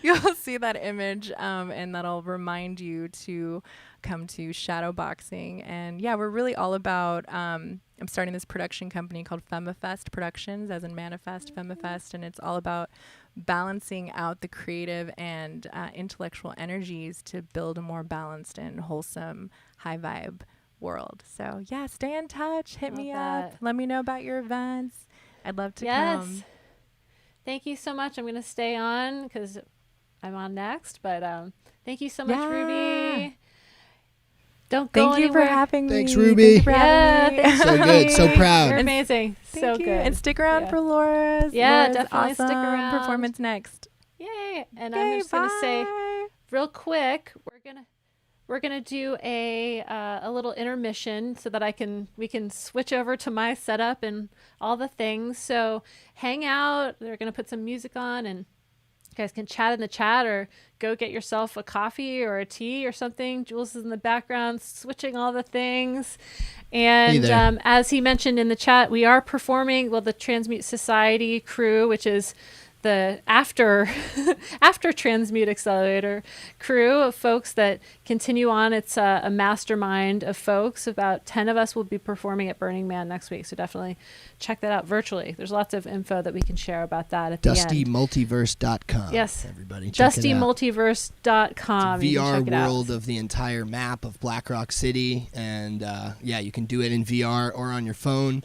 Speaker 5: you'll see that image, and that'll remind you to come to Shadowboxing. And yeah, we're really all about I'm starting this production company called Femifest Productions, as in Manifest Femifest, and it's all about balancing out the creative and intellectual energies to build a more balanced and wholesome high vibe world. So yeah, stay in touch, hit me up, let me know about your events. I'd love to come.
Speaker 1: Thank you so much. I'm going to stay on because I'm on next, but thank you so much, Ruby. Don't go
Speaker 5: Thank you for
Speaker 1: anywhere.
Speaker 5: having me.
Speaker 8: Thanks, Ruby.
Speaker 5: Thank you for having me.
Speaker 1: Thanks,
Speaker 8: So good. So
Speaker 1: Ruby.
Speaker 8: proud.
Speaker 1: You're
Speaker 5: And
Speaker 1: amazing.
Speaker 5: Thank
Speaker 1: So
Speaker 5: you.
Speaker 1: good.
Speaker 5: And stick around
Speaker 1: Yeah.
Speaker 5: for Laura's.
Speaker 1: Yeah,
Speaker 5: Laura's
Speaker 1: definitely stick
Speaker 5: awesome
Speaker 1: around.
Speaker 5: performance next.
Speaker 1: Yay! And
Speaker 5: Okay,
Speaker 1: I'm just gonna say
Speaker 5: bye.
Speaker 1: real quick, we're gonna do a little intermission so that we can switch over to my setup and all the things. So hang out. They're gonna put some music on, and you guys can chat in the chat or go get yourself a coffee or a tea or something. Jules is in the background switching all the things. And
Speaker 8: there.
Speaker 1: as he mentioned in the chat, we are performing, well, the Transmute Society crew, which is the after Transmute Accelerator crew of folks that continue on. It's a mastermind of folks. About 10 of us will be performing at Burning Man next week. So definitely check that out virtually. There's lots of info that we can share about that at the end.
Speaker 8: DustyMultiverse.com.
Speaker 1: Yes.
Speaker 8: Everybody check it out.
Speaker 1: DustyMultiverse.com.
Speaker 8: It's a
Speaker 1: You can
Speaker 8: VR
Speaker 1: check it out.
Speaker 8: world of the entire map of Black Rock City. And yeah, you can do it in VR or on your phone.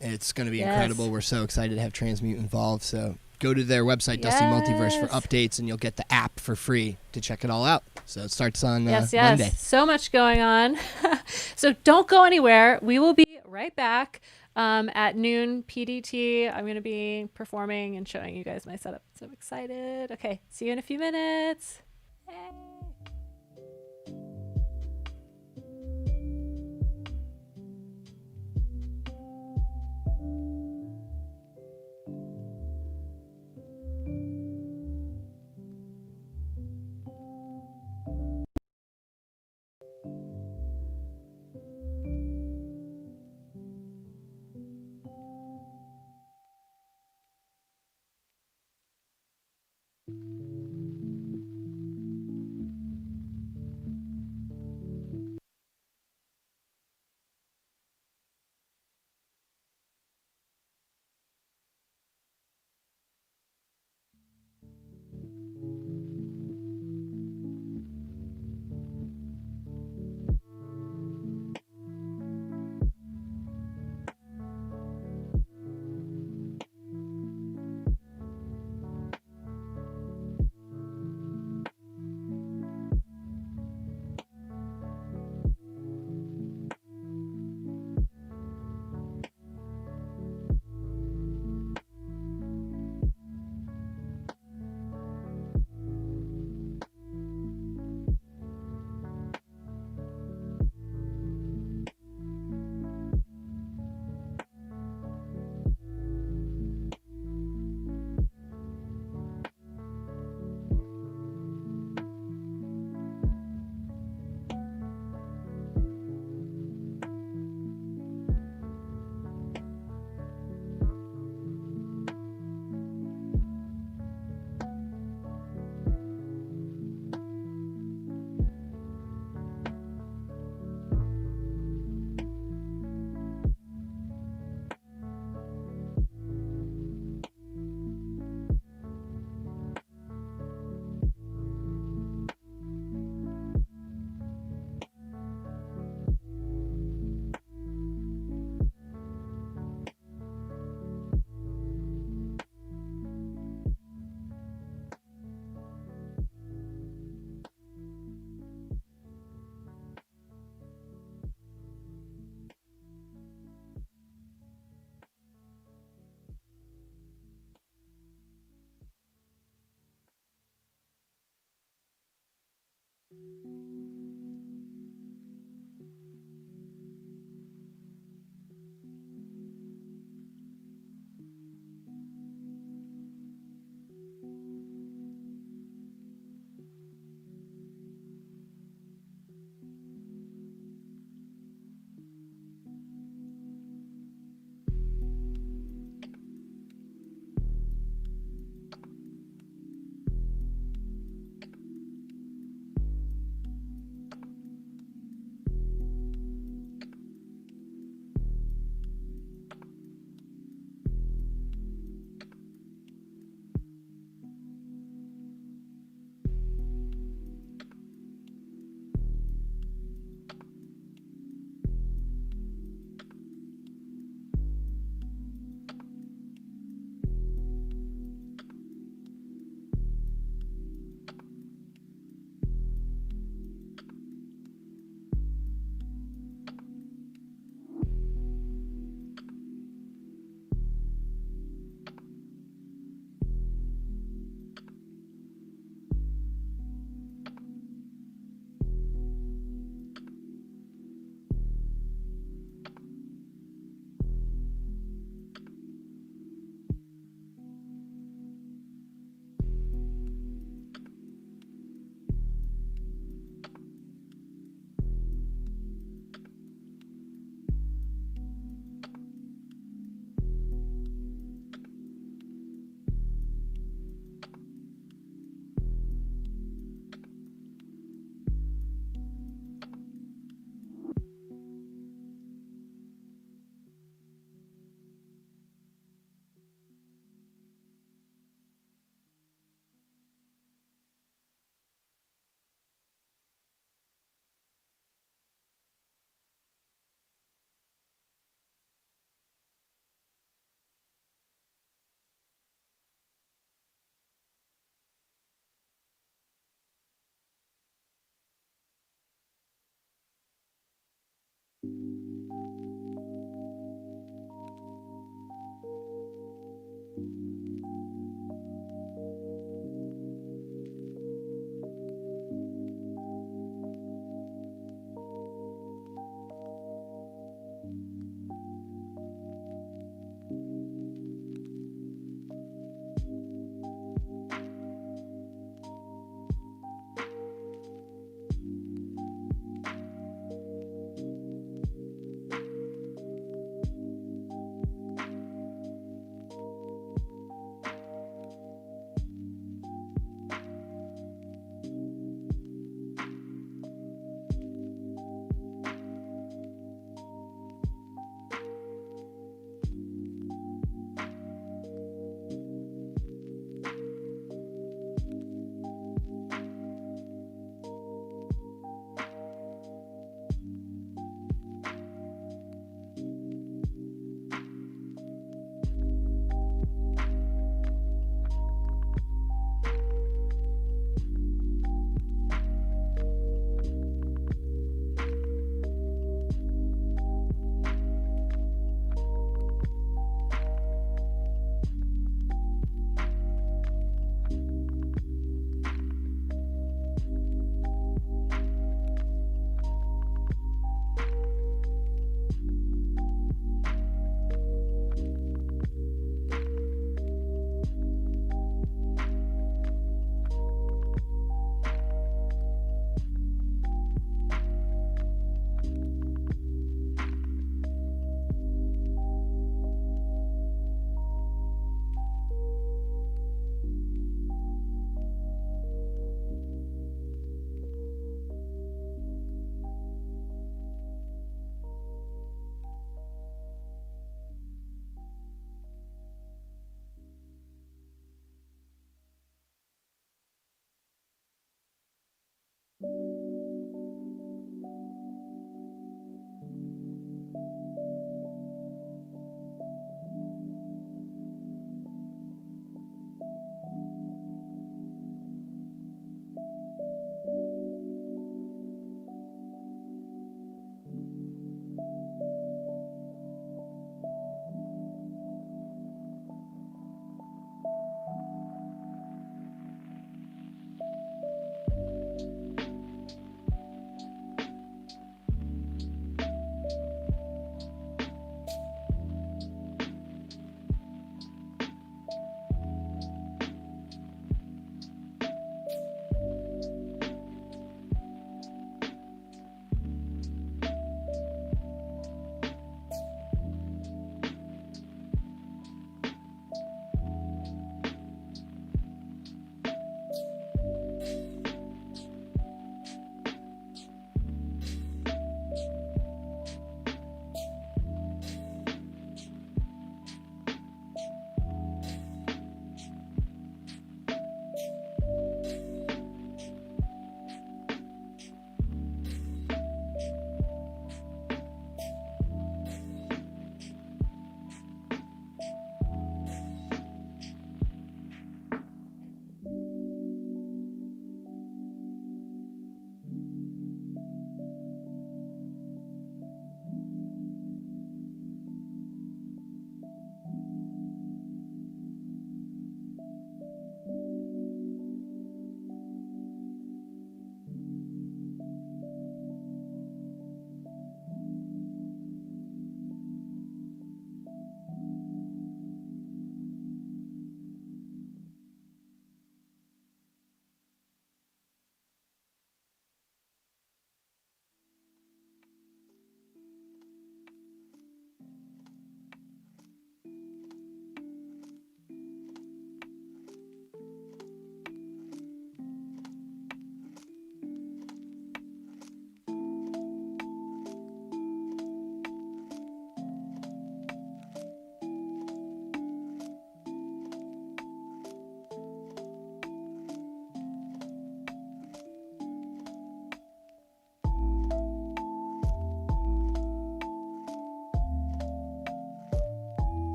Speaker 8: It's going to be incredible. We're so excited to have Transmute involved. So go to their website, Dusty Multiverse, for updates, and you'll get the app for free to check it all out. So it starts on Monday.
Speaker 1: So much going on. So don't go anywhere. We will be right back at noon PDT. I'm going to be performing and showing you guys my setup. So excited. Okay, see you in a few minutes. Hey.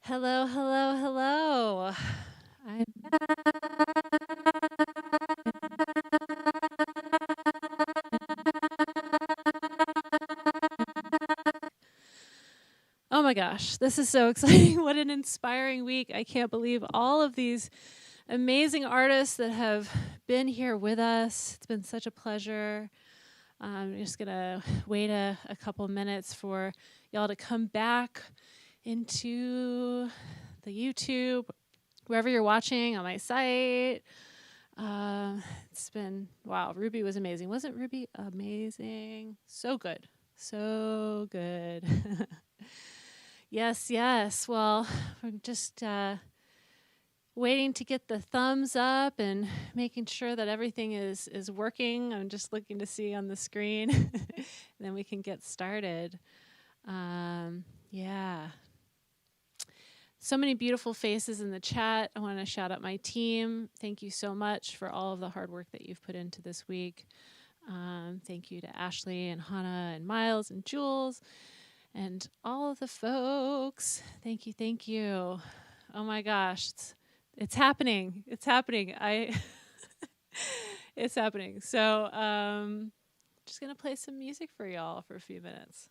Speaker 1: Hello, hello, hello. I'm Oh my gosh, this is so exciting. What an inspiring week. I can't believe all of these amazing artists that have been here with us. It's been such a pleasure. I'm just going to wait a couple minutes for y'all to come back into the YouTube, wherever you're watching, on my site. It's been, wow, Ruby was amazing. Wasn't Ruby amazing? So good. So good. Yes, yes. Well, we're just waiting to get the thumbs up and making sure that everything is working. I'm just looking to see on the screen. And then we can get started. Yeah. So many beautiful faces in the chat. I want to shout out my team. Thank you so much for all of the hard work that you've put into this week. Thank you to Ashley and Hannah and Miles and Jules and all of the folks. Thank you, thank you. Oh my gosh, it's happening. It's happening. It's happening. So just gonna play some music for y'all for a few minutes.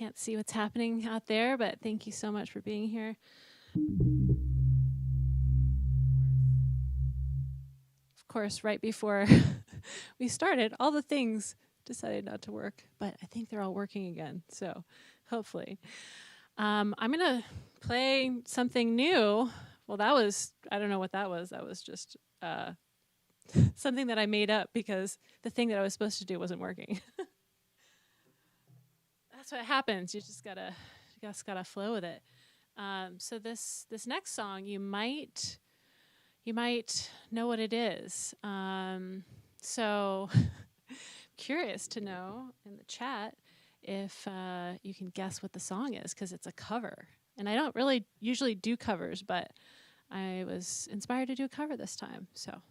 Speaker 1: can't see what's happening out there, but thank you so much for being here. Of course, right before we started, all the things decided not to work, but I think they're all working again, so hopefully. I'm going to play something new. Well, I don't know what that was. That was just something that I made up because the thing that I was supposed to do wasn't working. That's what happens. You just gotta flow with it. So this next song, you might know what it is. So curious to know in the chat if you can guess what the song is, because it's a cover. And I don't really usually do covers, but I was inspired to do a cover this time. So.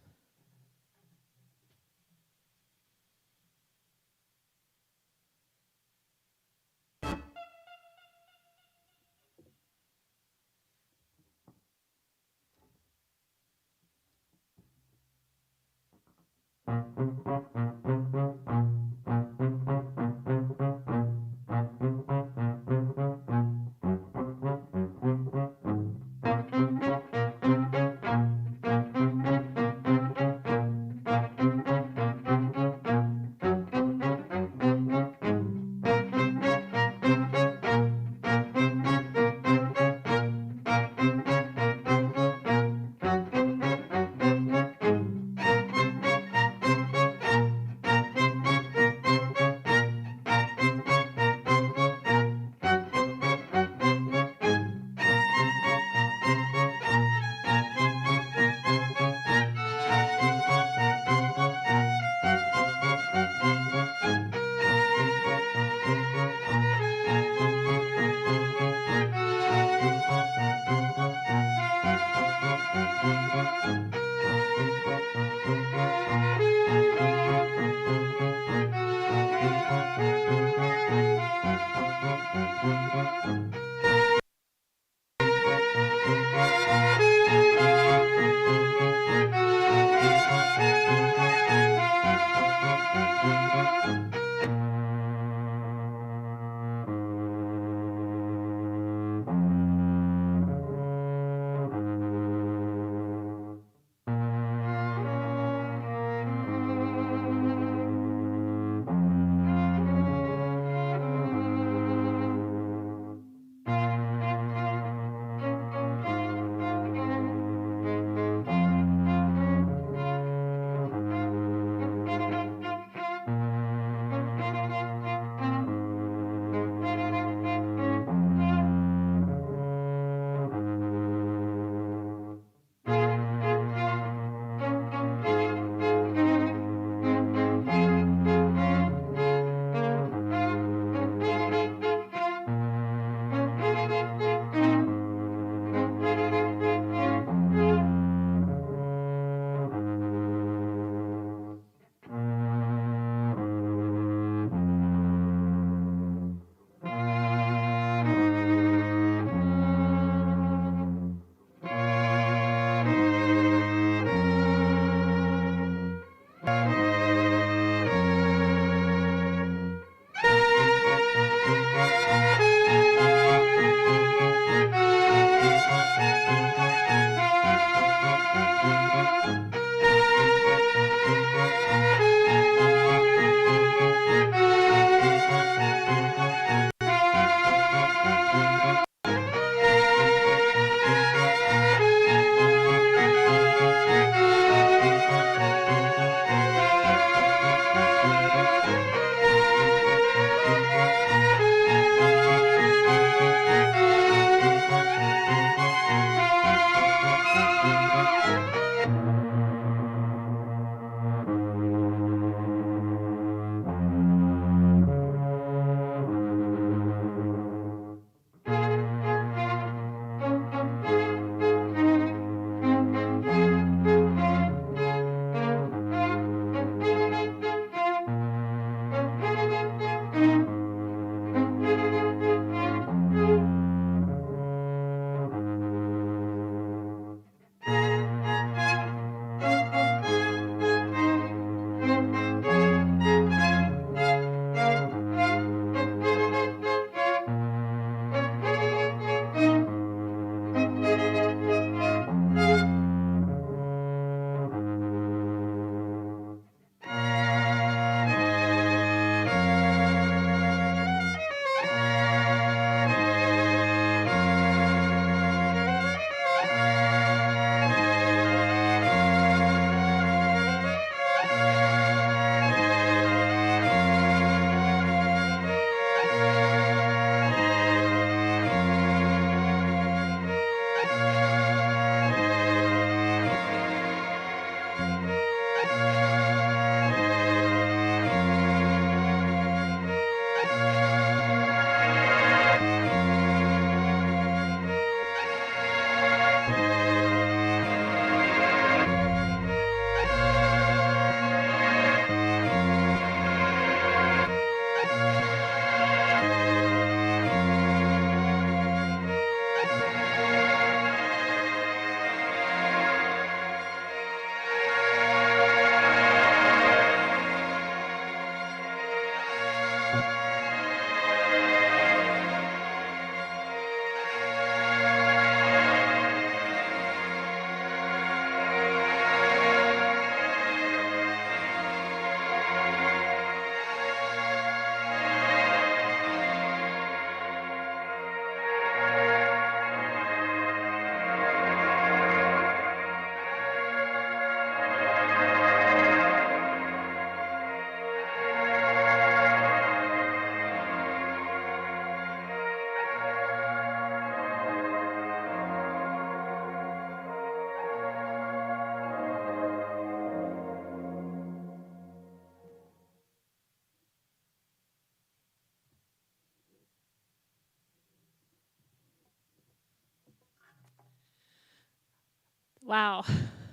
Speaker 1: Wow,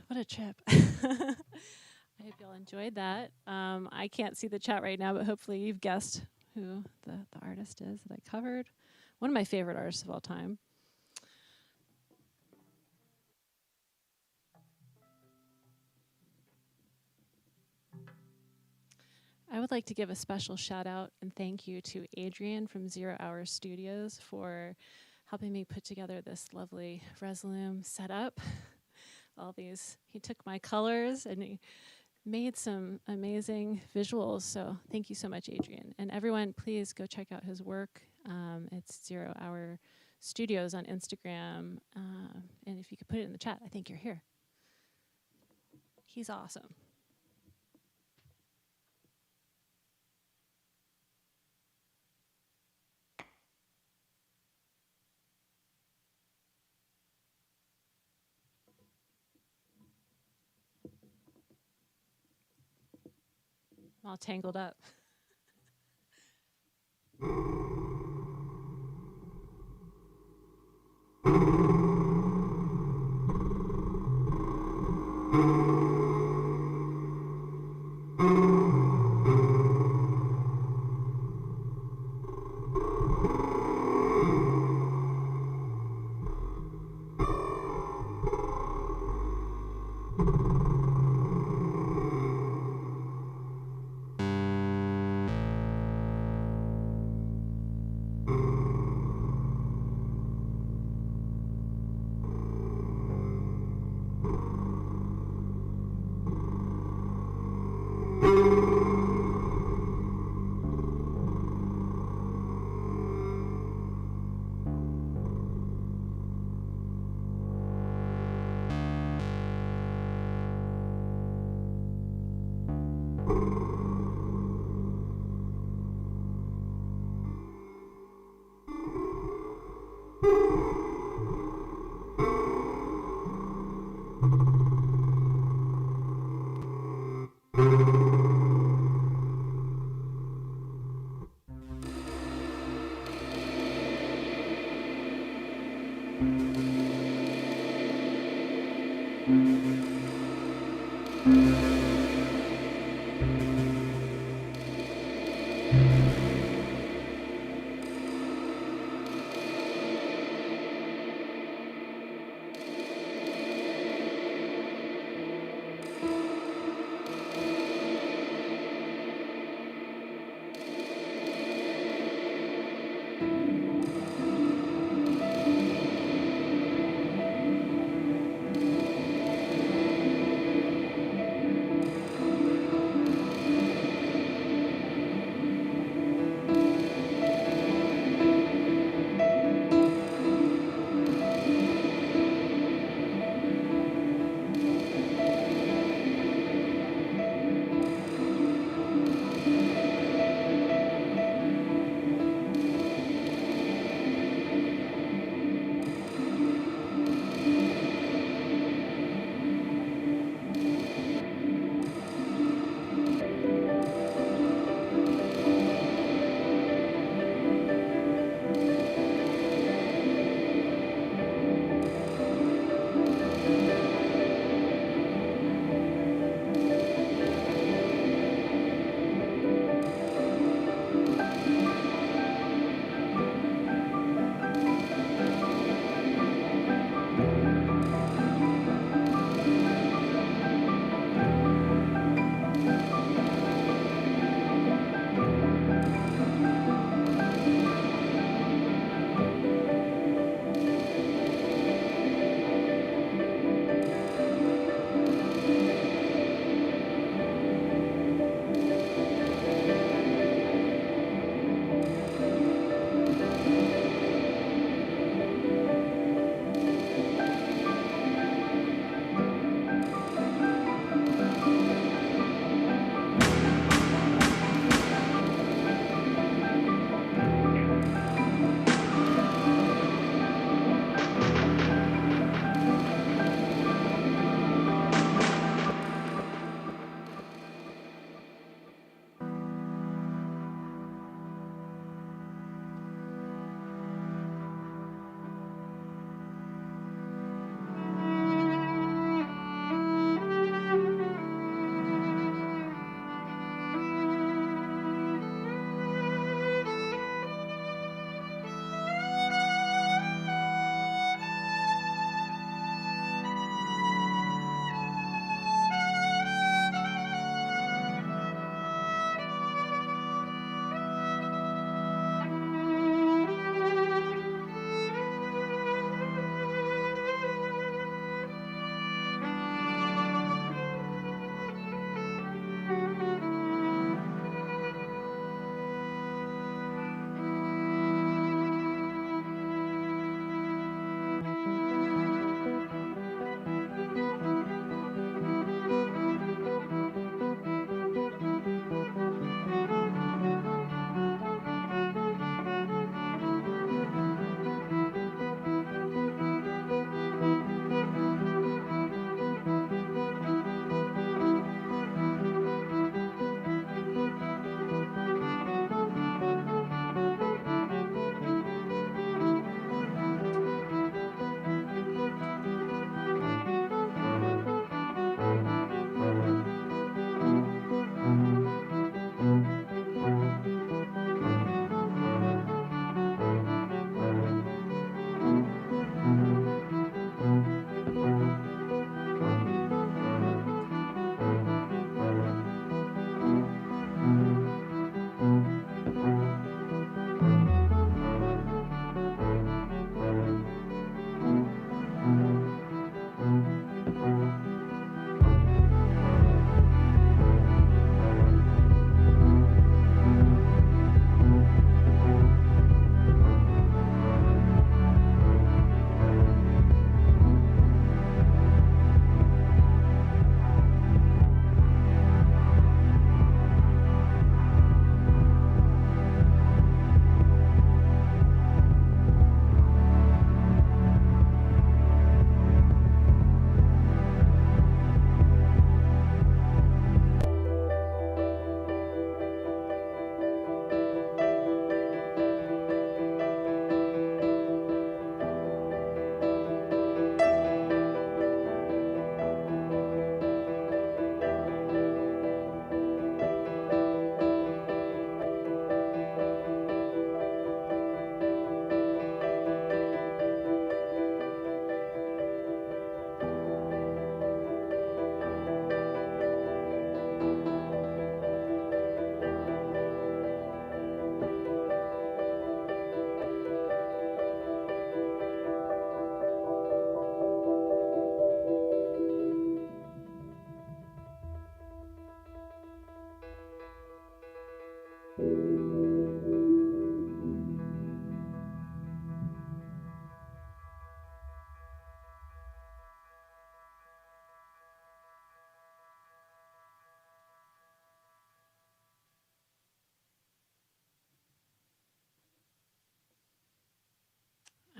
Speaker 1: what a trip. I hope y'all enjoyed that. I can't see the chat right now, but hopefully you've guessed who the artist is that I covered. One of my favorite artists of all time. I would like to give a special shout out and thank you to Adrian from 0 Hour Studios for helping me put together this lovely Resolume setup. He took my colors and he made some amazing visuals. So thank you so much, Adrian. And everyone, please go check out his work. It's 0 Hour Studios on Instagram. And if you could put it in the chat, I think you're here. He's awesome. I'm all tangled up.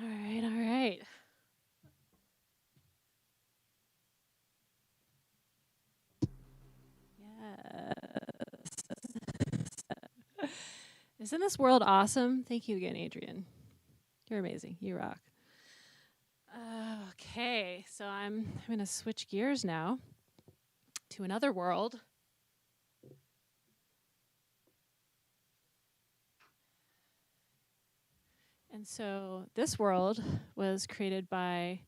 Speaker 1: All right, all right. Yes. Isn't this world awesome? Thank you again, Adrian. You're amazing. You rock. Okay, so I'm going to switch gears now to another world. And so this world was created by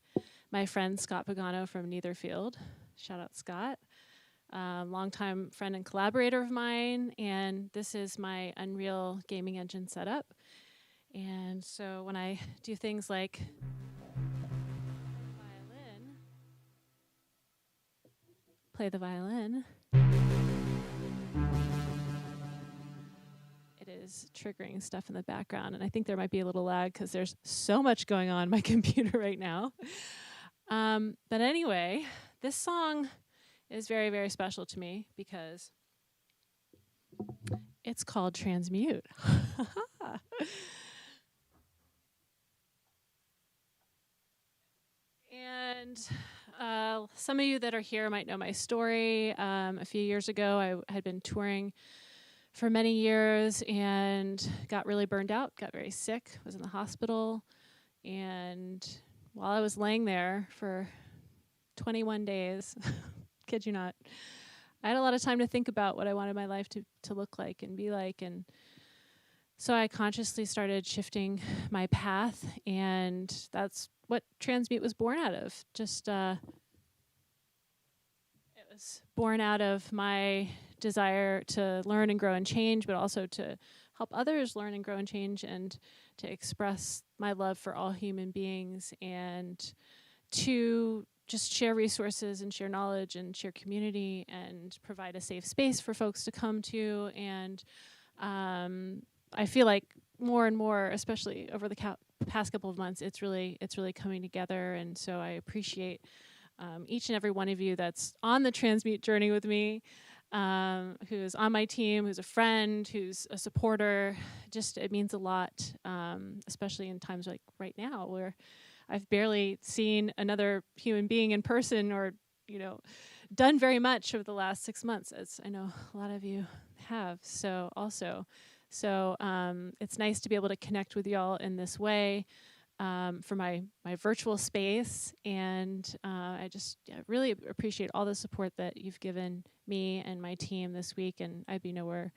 Speaker 1: my friend Scott Pagano from Netherfield. Shout out Scott. Longtime friend and collaborator of mine, and this is my Unreal gaming engine setup. And so when I do things like play the violin, it is triggering stuff in the background, and I think there might be a little lag because there's so much going on my computer right now. But anyway, this song is very, very special to me because it's called Transmute. And some of you that are here might know my story. A few years ago, I had been touring for many years and got really burned out, got very sick, was in the hospital. And while I was laying there for 21 days, kid you not, I had a lot of time to think about what I wanted my life to look like and be like. And so I consciously started shifting my path, and that's what Transmute was born out of. Just it was born out of my desire to learn and grow and change, but also to help others learn and grow and change, and to express my love for all human beings, and to just share resources and share knowledge and share community and provide a safe space for folks to come to. And I feel like more and more, especially over the past couple of months, it's really coming together. And so I appreciate each and every one of you that's on the Transmute journey with me, who's on my team, who's a friend, who's a supporter. Just, it means a lot, especially in times like right now where I've barely seen another human being in person or, done very much over the last 6 months, as I know a lot of you have. So it's nice to be able to connect with y'all in this way for my virtual space. And I just really appreciate all the support that you've given me and my team this week. And I'd be nowhere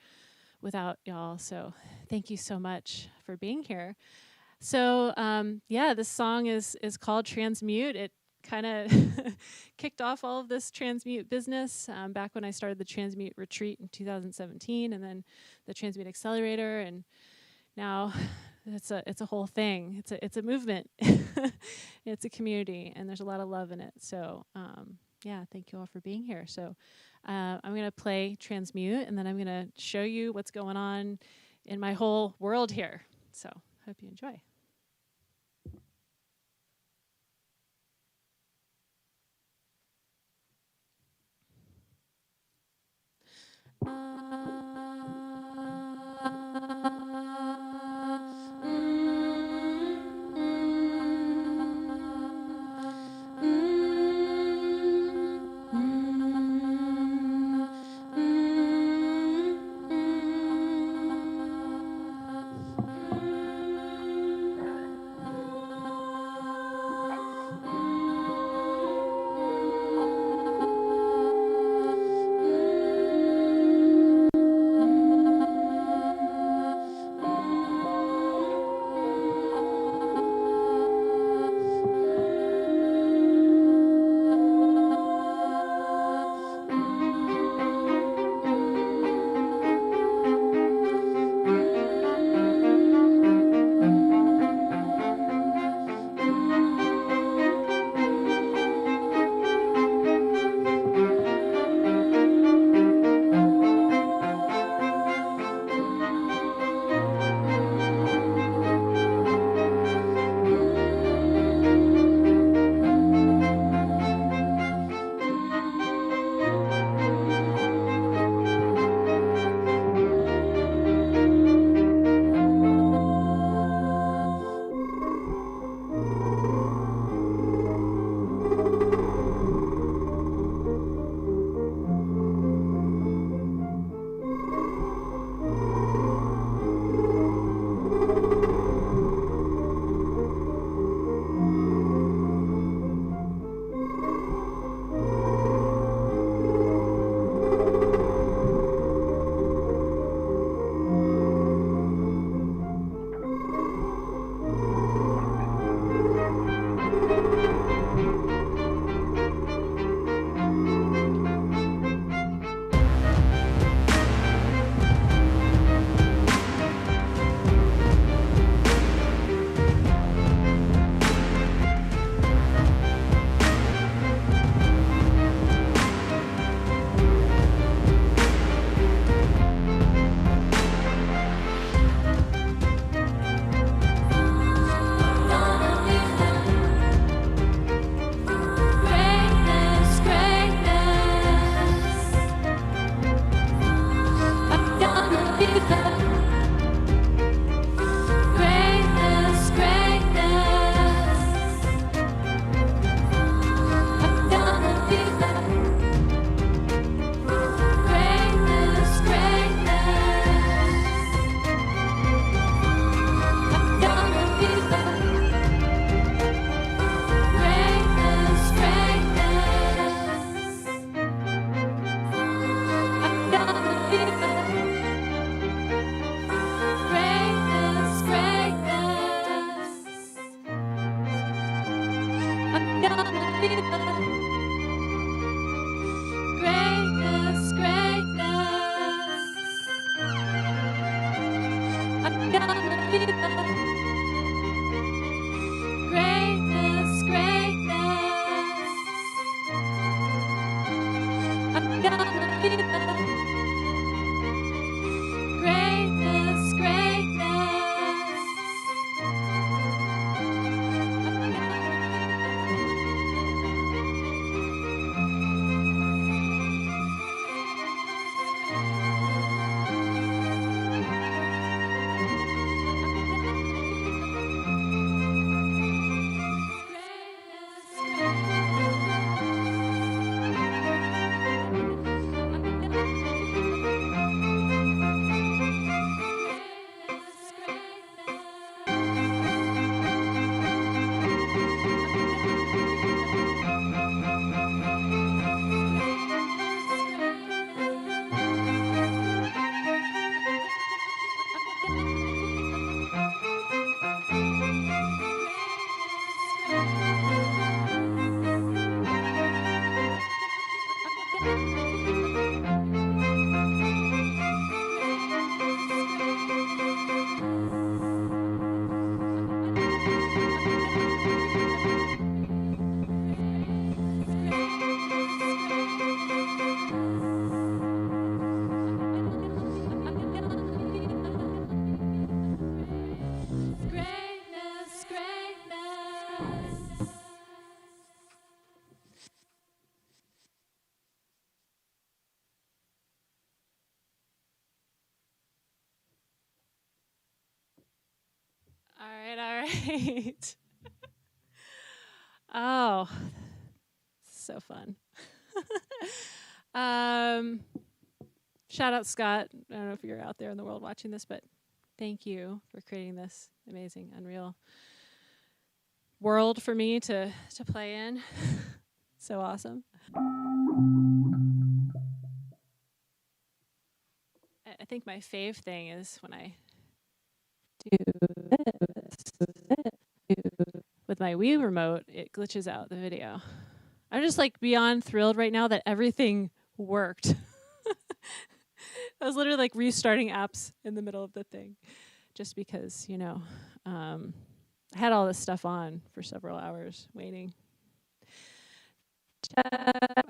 Speaker 1: without y'all. So thank you so much for being here. So this song is called Transmute. It kind of kicked off all of this Transmute business back when I started the Transmute Retreat in 2017, and then the Transmute Accelerator, and now it's a whole thing. It's a movement. It's a community, and there's a lot of love in it. So thank you all for being here. So I'm going to play Transmute, and then I'm going to show you what's going on in my whole world here. So hope you enjoy. Greatness, greatness. I'm gonna be the greatness, greatness. I'm gonna be the greatness, greatness. Greatness, greatness. All right, all right. Oh, so fun. Shout out Scott. I don't know if you're out there in the world watching this, but thank you for creating this amazing, unreal world for me to play in. So awesome. I think my fave thing is when I do this with my Wii remote, it glitches out the video. I'm just like beyond thrilled right now that everything worked. I was literally like restarting apps in the middle of the thing just because, you know, I had all this stuff on for several hours waiting. All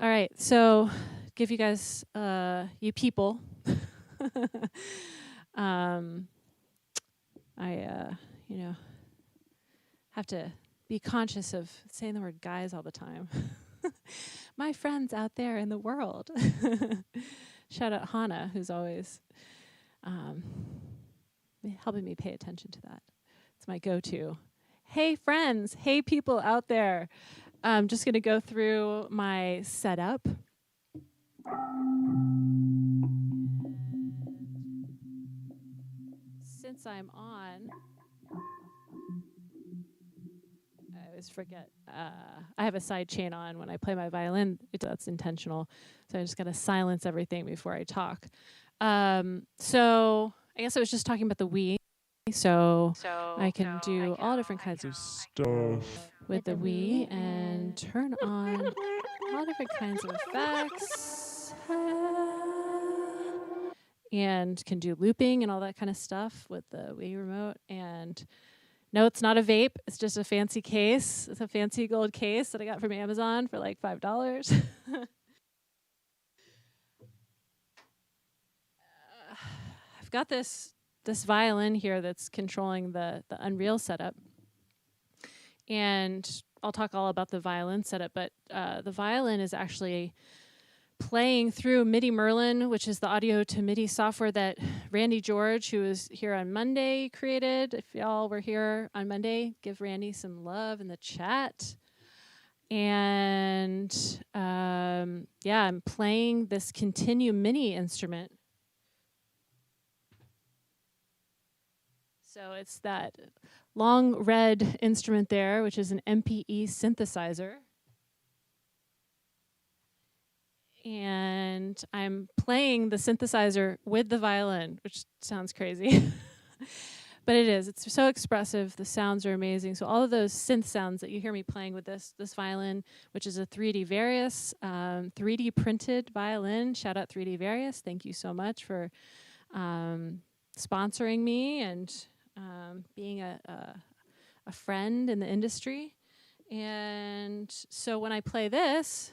Speaker 1: right, so give you guys, you people, you know, have to be conscious of saying the word guys all the time. My friends out there in the world. Shout out Hannah, who's always helping me pay attention to that. It's my go-to. Hey, friends. Hey, people out there. I'm just going to go through my setup. Since I'm on, I always forget. I have a side chain on when I play my violin. That's intentional. So I just got to silence everything before I talk. So I guess I was just talking about the Wii. So I can do all different kinds of stuff with the Wii and turn on all different kinds of effects. And can do looping and all that kind of stuff with the Wii remote. And no, it's not a vape. It's just a fancy case. It's a fancy gold case that I got from Amazon for like $5. I've got this violin here that's controlling the Unreal setup. And I'll talk all about the violin setup, but the violin is actually playing through MIDI Merlin, which is the audio to MIDI software that Randy George, who was here on Monday, created. If y'all were here on Monday, give Randy some love in the chat. And yeah, I'm playing this Continue Mini instrument. So it's that long red instrument there, which is an MPE synthesizer. And I'm playing the synthesizer with the violin, which sounds crazy. But it is. It's so expressive. The sounds are amazing. So all of those synth sounds that you hear me playing with this violin, which is a 3D Various, 3D printed violin. Shout out 3D Various. Thank you so much for sponsoring me and being a friend in the industry. And so when I play this,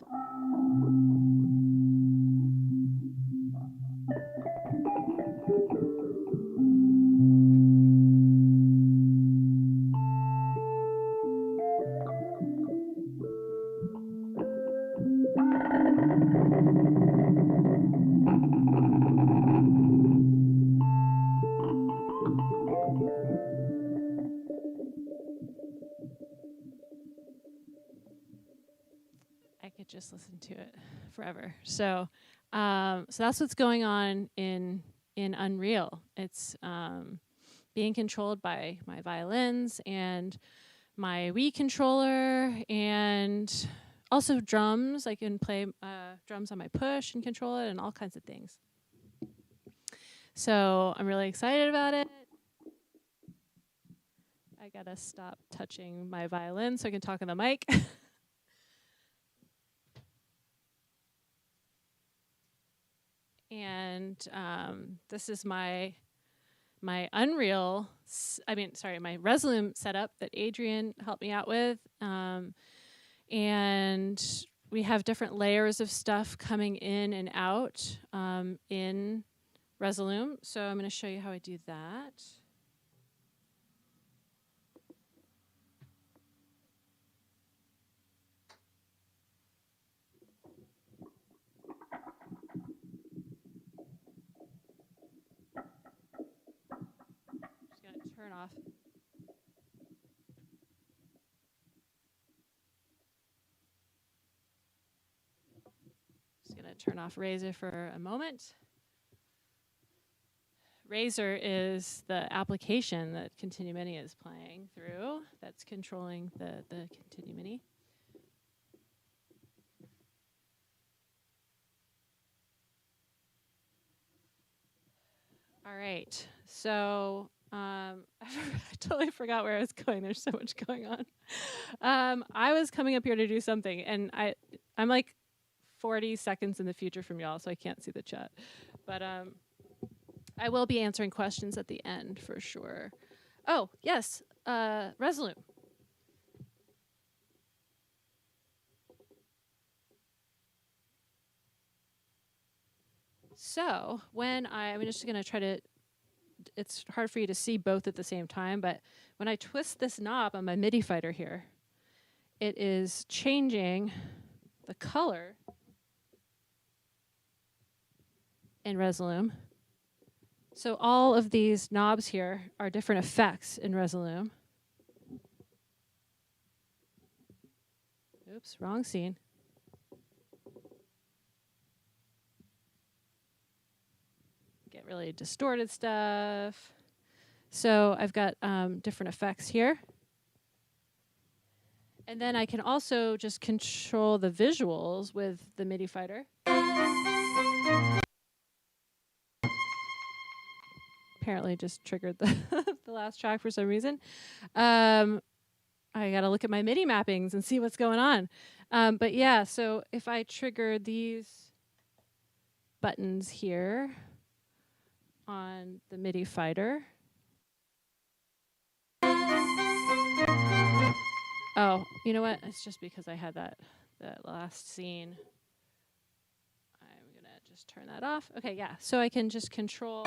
Speaker 1: I could just listen to it forever. So, so that's what's going on in Unreal. It's being controlled by my violins and my Wii controller, and also drums. I can play drums on my push and control it, and all kinds of things. So I'm really excited about it. I gotta stop touching my violin so I can talk on the mic. And this is my Unreal, my Resolume setup that Adrian helped me out with. And we have different layers of stuff coming in and out in Resolume. So I'm going to show you how I do that. Turn off. Just gonna turn off Razor for a moment. Razor is the application that Continue Mini is playing through. That's controlling the Continue Mini. All right, so I totally forgot where I was going. There's so much going on. I was coming up here to do something, and I'm like 40 seconds in the future from y'all, so I can't see the chat. But I will be answering questions at the end for sure. Oh, yes, Resolume. So when I'm just going to try to, it's hard for you to see both at the same time, but when I twist this knob on my MIDI fighter here, it is changing the color in Resolume. So all of these knobs here are different effects in Resolume. Oops, wrong scene. Get really distorted stuff. So I've got different effects here. And then I can also just control the visuals with the MIDI fighter. Apparently just triggered the, the last track for some reason. I gotta look at my MIDI mappings and see what's going on. But yeah, so if I trigger these buttons here on the MIDI fighter. Oh, you know what? It's just because I had that last scene. I'm gonna just turn that off. Okay, yeah. So I can just control.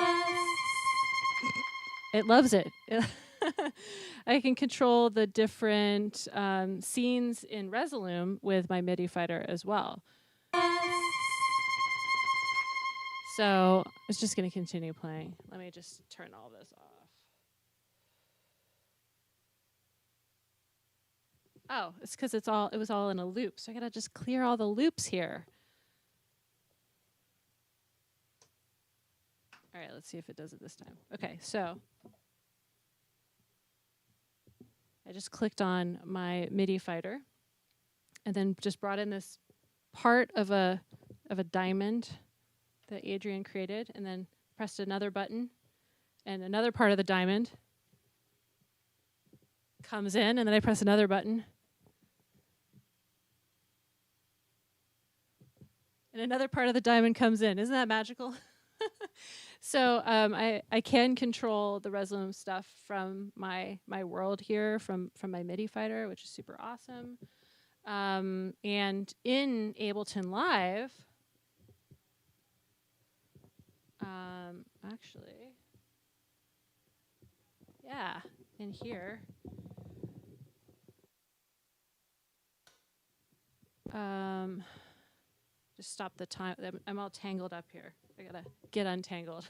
Speaker 1: It loves it. I can control the different scenes in Resolume with my MIDI fighter as well. So it's just going to continue playing. Let me just turn all this off. Oh, it's because it was all in a loop. So I got to just clear all the loops here. All right, let's see if it does it this time. Okay, so I just clicked on my MIDI fighter and then just brought in this part of a diamond that Adrian created, and then pressed another button and another part of the diamond, comes in, and then I press another button. And another part of the diamond comes in. Isn't that magical? So I can control the Resolume stuff from my world here, from my MIDI fighter, which is super awesome. And in Ableton Live, actually, yeah, in here, just stop the time. I'm all tangled up here. I gotta get untangled.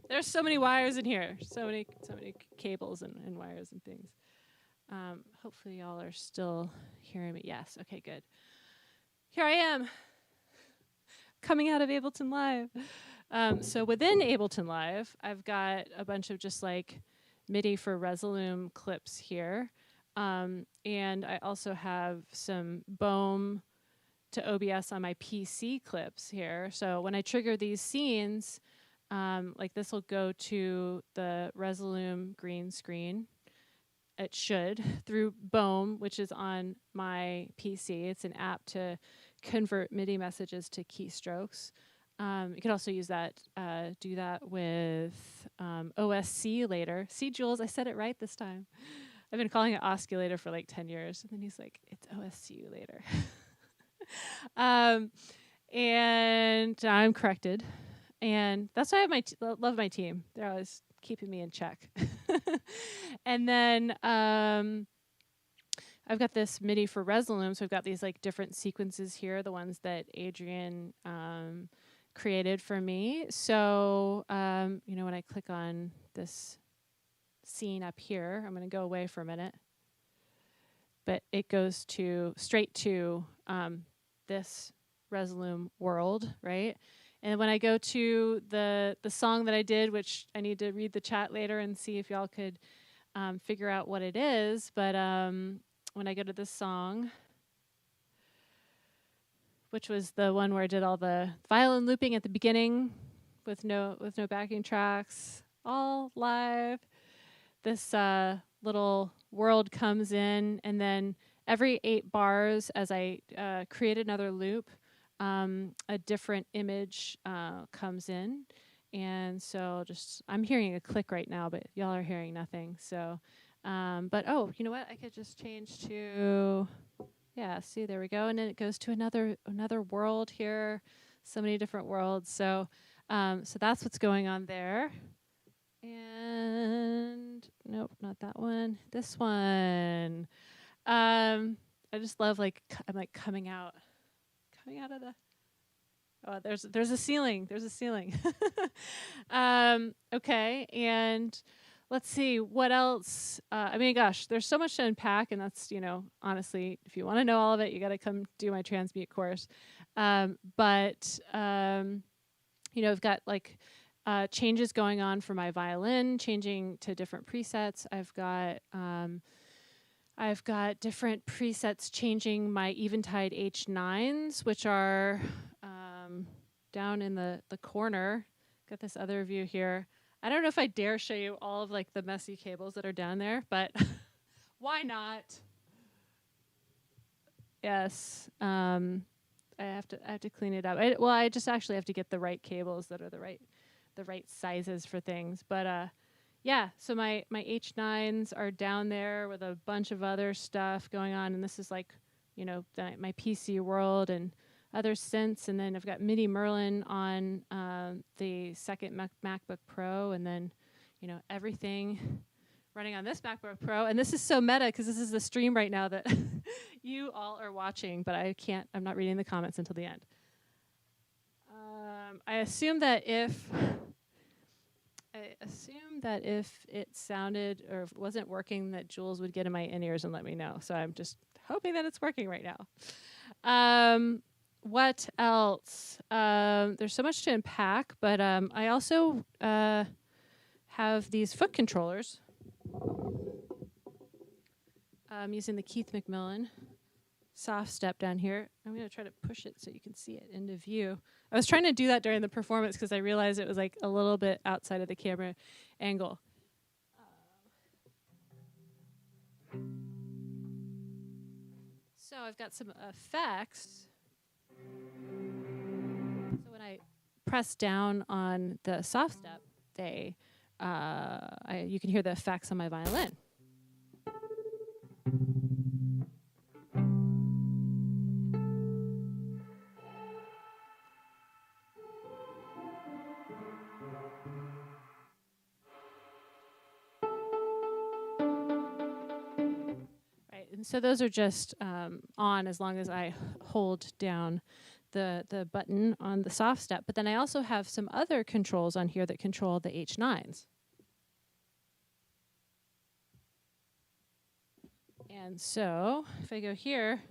Speaker 1: There's so many wires in here. So many cables and wires and things. Hopefully y'all are still hearing me. Yes. Okay, good. Here I am, coming out of Ableton Live. So within Ableton Live, I've got a bunch of just like MIDI for Resolume clips here. And I also have some BOEM to OBS on my PC clips here. So when I trigger these scenes, like this will go to the Resolume green screen. It should, through BOEM, which is on my PC. It's an app to convert MIDI messages to keystrokes. You can also use that, do that with OSC later. See, Jules, I said it right this time. I've been calling it osculator for like 10 years. And then he's like, it's OSC later. And I'm corrected. And that's why I have love my team. They're always keeping me in check. And then I've got this MIDI for Resolume. So I've got these like different sequences here, the ones that Adrian created for me. So, you know, when I click on this scene up here, I'm going to go away for a minute. But it goes straight to this Resolume world, right? And when I go to the song that I did, which I need to read the chat later and see if y'all could figure out what it is. But when I go to this song, which was the one where I did all the violin looping at the beginning with no backing tracks, all live, this little world comes in, and then every 8 bars, as I create another loop, a different image comes in. And so I'm hearing a click right now, but y'all are hearing nothing. So, but oh, you know what? I could just change to, yeah, see, there we go. And then it goes to another world here. So many different worlds. So, so that's what's going on there. And nope, not that one. This one. I just love I'm like coming out of the. Oh, there's a ceiling. There's a ceiling. Okay, and let's see what else. I mean, gosh, there's so much to unpack, and that's, you know, honestly, if you want to know all of it, you got to come do my Transmute course. But you know, I've got like changes going on for my violin, changing to different presets. I've got different presets changing my Eventide H9s, which are down in the corner. Got this other view here. I don't know if I dare show you all of like the messy cables that are down there, but why not? Yes, I have to clean it up. I just actually have to get the right cables that are the right sizes for things. But yeah, so my H9s are down there with a bunch of other stuff going on, and this is like, you know, my PC world and other synths, and then I've got MIDI Merlin on the second MacBook Pro, and then, you know, everything running on this MacBook Pro. And this is so meta because this is the stream right now that you all are watching, but I'm not reading the comments until the end. I assume that if it sounded or if it wasn't working, that Jules would get in my in-ears and let me know. So I'm just hoping that it's working right now. What else? There's so much to unpack, but I also have these foot controllers. I'm using the Keith McMillan soft step down here. I'm going to try to push it so you can see it into view. I was trying to do that during the performance because I realized it was like a little bit outside of the camera angle. So I've got some effects. So when I press down on the soft step, you can hear the effects on my violin. And so those are just on as long as I hold down the button on the soft step. But then I also have some other controls on here that control the H9s. And so if I go here,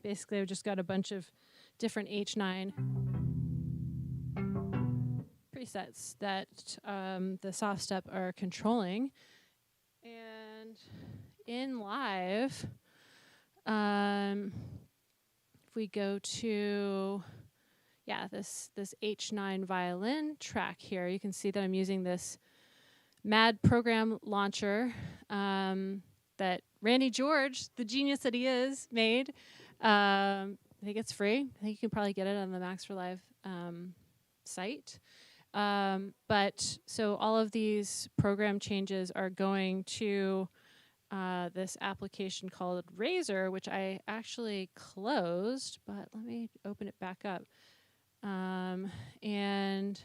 Speaker 1: basically I've just got a bunch of different H9 presets that the soft step are controlling. And in live, if we go to this H9 violin track here, you can see that I'm using this MAD program launcher that Randy George, the genius that he is, made. I think it's free. I think you can probably get it on the Max for Live site. But so all of these program changes are going to this application called Razor, which I actually closed, but let me open it back up. And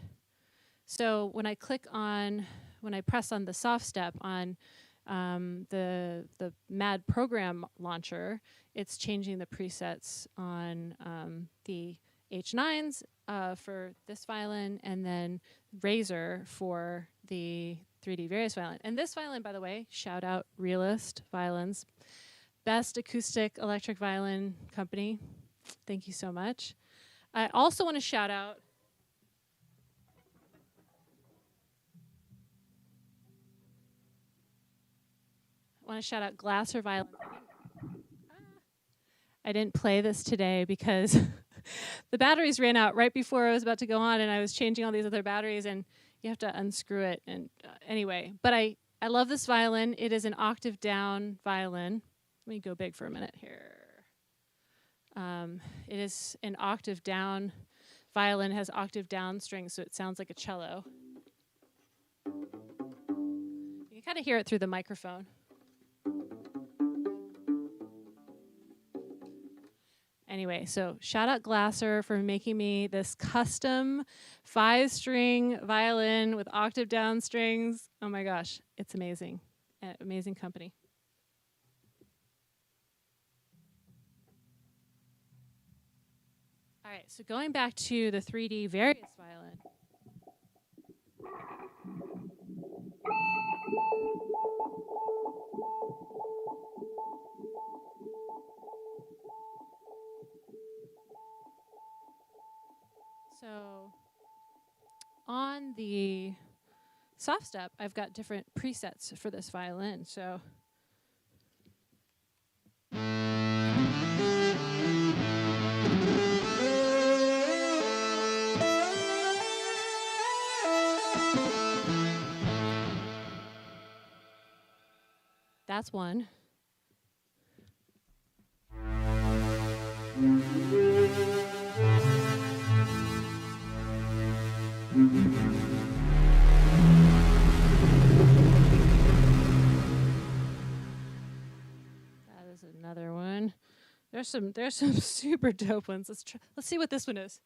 Speaker 1: so when I press on the soft step on the MAD program launcher, it's changing the presets on the H9s for this violin, and then Razor for the 3D Various violin. And this violin, by the way, shout out Realist Violins, best acoustic electric violin company. Thank you so much. I also want to shout out Glasser Violin. I didn't play this today because the batteries ran out right before I was about to go on, and I was changing all these other batteries, and you have to unscrew it. And anyway, but I love this violin. It is an octave down violin. Let me go big for a minute here. It is an octave down violin, has octave down strings, so it sounds like a cello. You can kind of hear it through the microphone. Anyway, so shout out Glasser for making me this custom 5-string violin with octave down strings. Oh my gosh, it's amazing. Amazing company. All right, so going back to the 3D Various violin. So on the soft step, I've got different presets for this violin. So that's one. That is another one. There's some super dope ones. Let's see what this one is.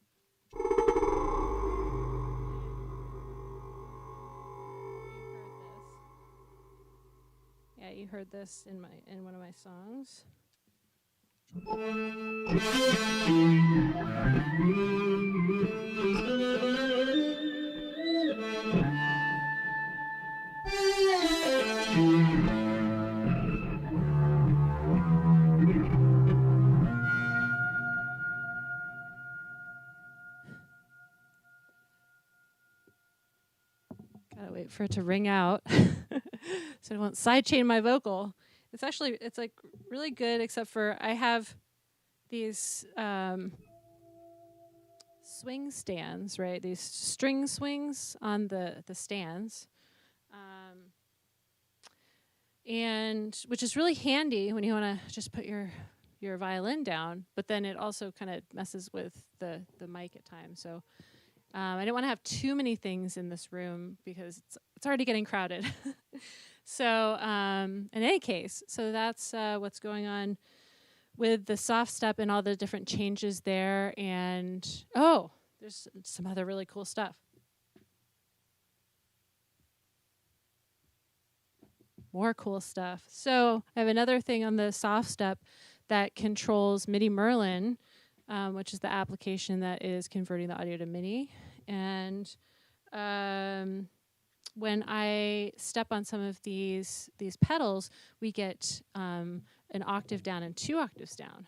Speaker 1: Yeah, you heard this in one of my songs. Gotta wait for it to ring out. so I won't sidechain my vocal. It's like really good, except for I have these swing stands, right? These string swings on the stands. And which is really handy when you want to just put your violin down, but then it also kind of messes with the mic at times. So I didn't want to have too many things in this room because it's already getting crowded. So in any case, so that's what's going on with the soft step and all the different changes there. And there's some other really cool stuff. More cool stuff. So I have another thing on the soft step that controls MIDI Merlin, which is the application that is converting the audio to MIDI. And when I step on some of these pedals, we get an octave down and 2 octaves down.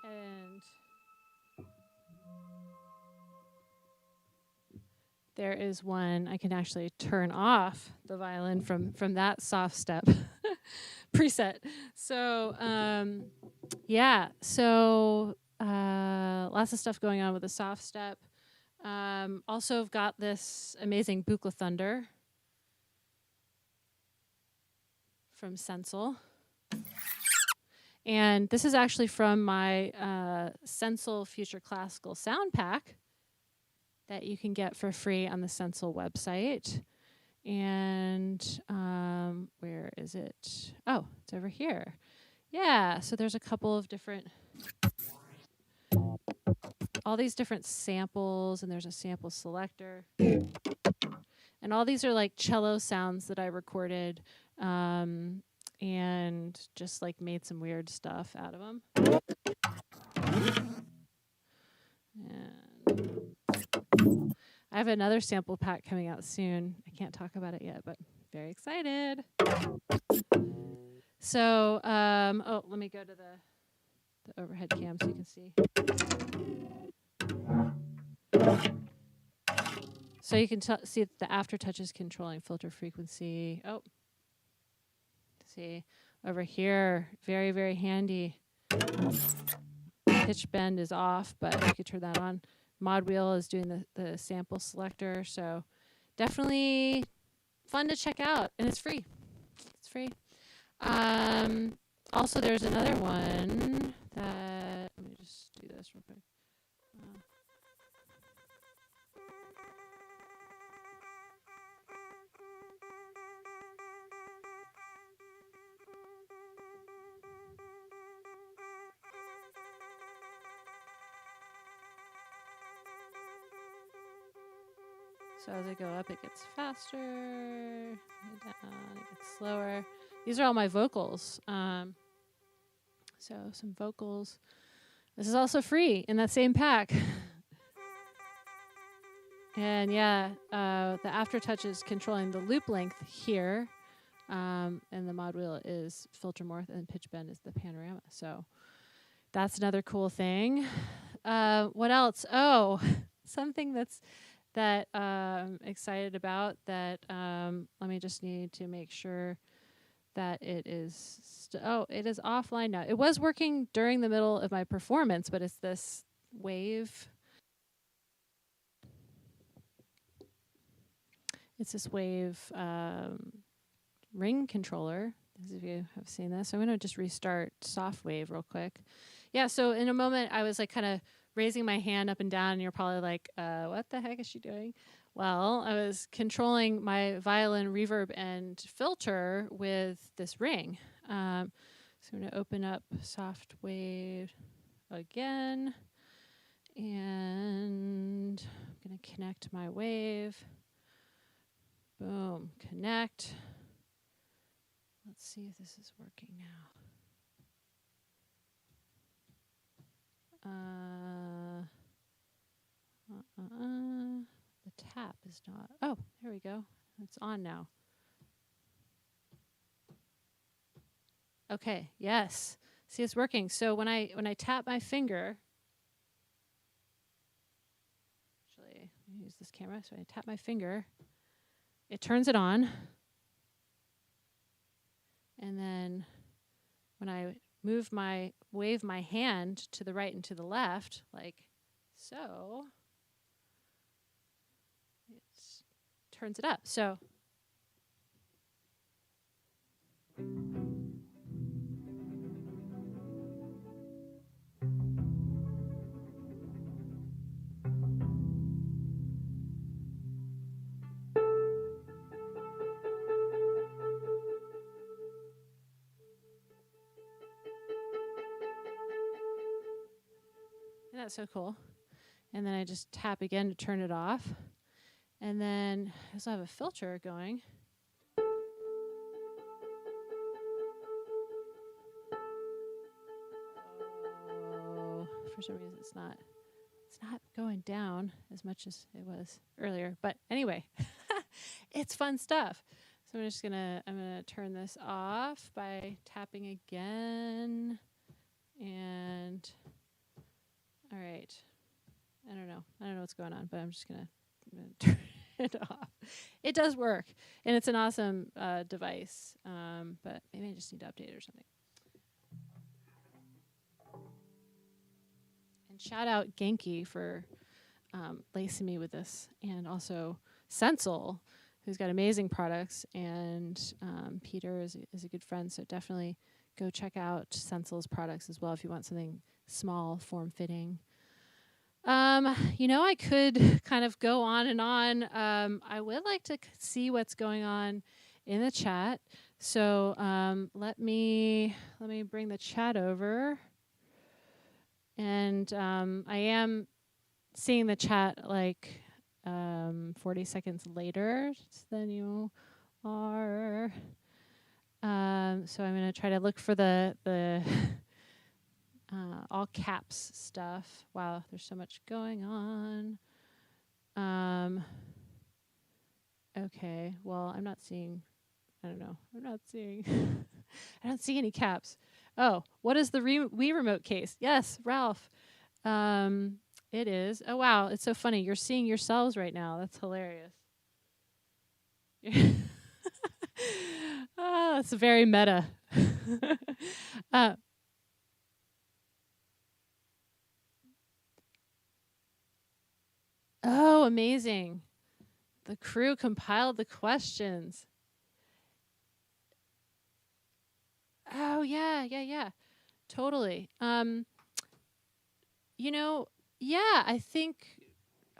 Speaker 1: And there is one I can actually turn off the violin from that soft step preset. So lots of stuff going on with the soft step. Also, I've got this amazing Buchla Thunder from Sensel. And this is actually from my Sensel Future Classical Sound Pack that you can get for free on the Sensel website. And where is it? Oh, it's over here. Yeah, so there's a couple of different, all these different samples, and there's a sample selector. And all these are like cello sounds that I recorded and just like made some weird stuff out of them. And I have another sample pack coming out soon. I can't talk about it yet, but very excited. So, let me go to the overhead cam so you can see. So you can see that the aftertouch is controlling filter frequency. Oh, see over here, very, very handy. Pitch bend is off, but you could turn that on. Mod wheel is doing the sample selector, so definitely fun to check out, and it's free. It's free. Also, there's another one that, let me just do this real quick. So as I go up, it gets faster, down, it gets slower. These are all my vocals. So some vocals. This is also free in that same pack. And yeah, the aftertouch is controlling the loop length here. And the mod wheel is filter morph, and pitch bend is the panorama. So that's another cool thing. What else? Oh, something that I'm excited about that let me just need to make sure that it is it is offline now. It was working during the middle of my performance, but it's this Wave. It's this Wave ring controller. Those of you have seen this. So I'm going to just restart Soft Wave real quick. Yeah, so in a moment I was like kind of raising my hand up and down, and you're probably like, what the heck is she doing? Well, I was controlling my violin reverb and filter with this ring. So I'm going to open up Soft Wave again, and I'm going to connect my wave. Boom. Connect. Let's see if this is working now. The tap is not. Oh, there we go. It's on now. Okay. Yes. See, it's working. So when I tap my finger, actually, let me use this camera. So I tap my finger, it turns it on, and then when I wave my hand to the right and to the left, like so, it turns it up. So. Isn't that so cool? And then I just tap again to turn it off. And then I also have a filter going. Oh, for some reason it's not going down as much as it was earlier. But anyway, it's fun stuff. So I'm gonna turn this off by tapping again. And all right. I don't know what's going on, but I'm gonna turn it off. It does work, and it's an awesome device. But maybe I just need to update it or something. And shout out Genki for lacing me with this, and also Sensel, who's got amazing products, and Peter is a good friend. So definitely go check out Sensel's products as well if you want something small, form-fitting. I could kind of go on and on. I would like to see what's going on in the chat. So let me bring the chat over. And I am seeing the chat like 40 seconds later than you are. So I'm going to try to look for the all caps stuff. Wow, there's so much going on. Okay, well, I'm not seeing, I don't know. I'm not seeing, I don't see any caps. Oh, what is the Wii remote case? Yes, Ralph. It is. Oh, wow, it's so funny. You're seeing yourselves right now. That's hilarious. Oh, it's very meta. Oh, amazing. The crew compiled the questions. Oh, yeah. Totally. Yeah, I think,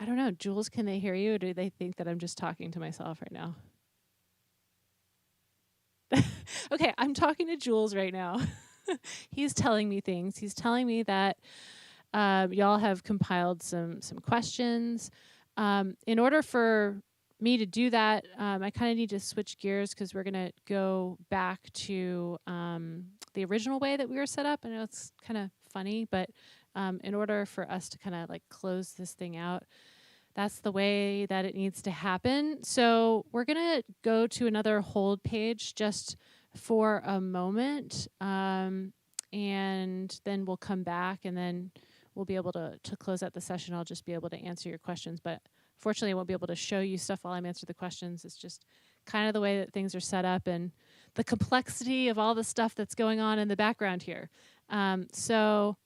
Speaker 1: I don't know, Jules, can they hear you, or do they think that I'm just talking to myself right now? Okay, I'm talking to Jules right now. He's telling me things. He's telling me that y'all have compiled some questions. In order for me to do that, I kind of need to switch gears because we're going to go back to the original way that we were set up. I know it's kind of funny, but in order for us to kind of like close this thing out, that's the way that it needs to happen. So we're going to go to another hold page just for a moment, and then we'll come back, and then we'll be able to close out the session. I'll just be able to answer your questions, but fortunately I won't be able to show you stuff while I'm answering the questions. It's just kind of the way that things are set up and the complexity of all the stuff that's going on in the background here. So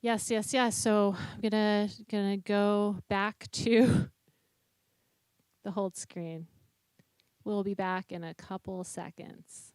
Speaker 1: yes. So I'm gonna go back to the hold screen. We'll be back in a couple seconds.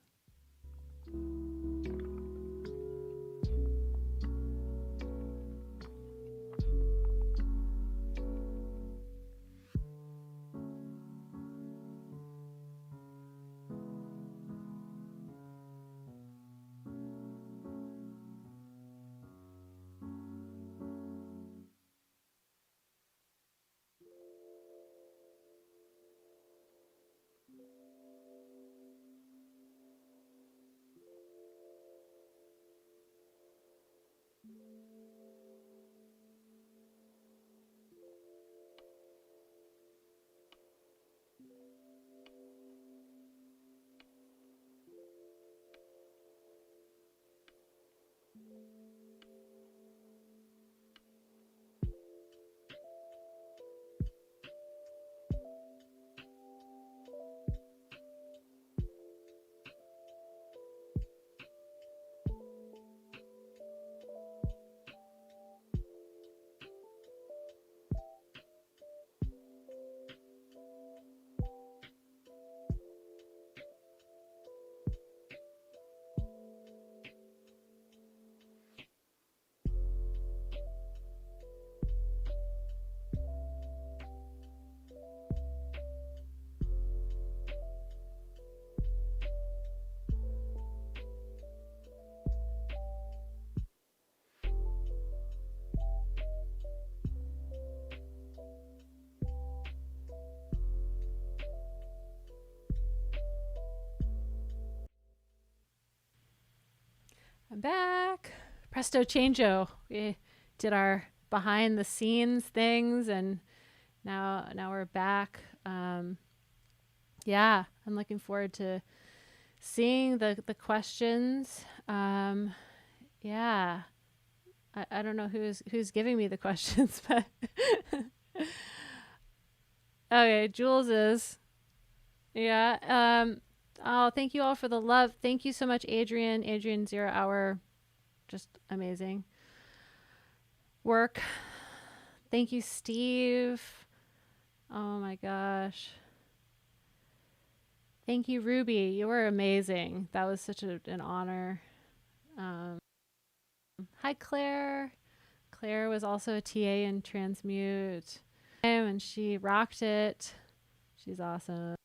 Speaker 1: I'm back. Presto changeo. We did our behind the scenes things, and now we're back. Yeah, I'm looking forward to seeing the questions. Yeah, I don't know who's giving me the questions, but okay, Jules is. Yeah. Oh, thank you all for the love. Thank you so much, Adrian. Adrian 0 Hour, just amazing work. Thank you, Steve. Oh my gosh. Thank you, Ruby. You were amazing. That was such an honor. Hi, Claire. Claire was also a TA in Transmute, and she rocked it. She's awesome.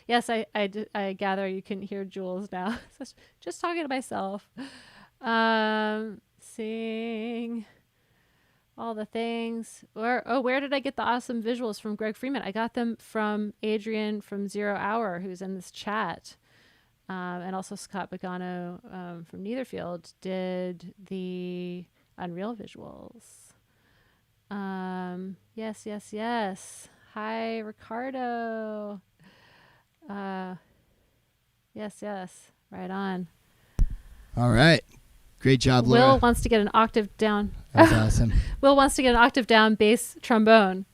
Speaker 1: Yes, I gather you couldn't hear Jules now. Just talking to myself. Sing all the things. Where did I get the awesome visuals from Greg Freeman? I got them from Adrian from 0 Hour, who's in this chat. And also Scott Pagano from Netherfield did the Unreal visuals. Yes. Hi, Ricardo. Yes. Right on.
Speaker 8: All right. Great job, Laura.
Speaker 1: Will wants to get an octave down.
Speaker 8: That's awesome.
Speaker 1: Will wants to get an octave down bass trombone.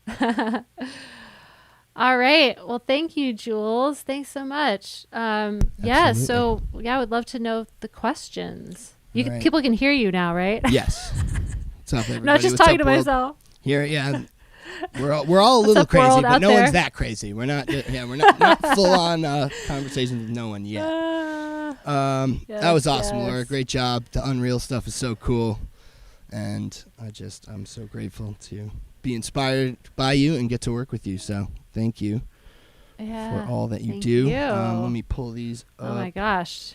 Speaker 1: All right. Well, thank you, Jules. Thanks so much. Yeah. So I would love to know the questions. People can hear you now, right?
Speaker 8: Yes. What's up, everybody?
Speaker 1: I'm not just talking to myself.
Speaker 8: Here, yeah. We're all a little crazy, but no one's that crazy. We're not full on conversations with no one yet. That was awesome, Laura. Great job. The Unreal stuff is so cool, and I'm so grateful to be inspired by you and get to work with you. So thank you for all that you do. Let me pull these up.
Speaker 1: Oh my gosh.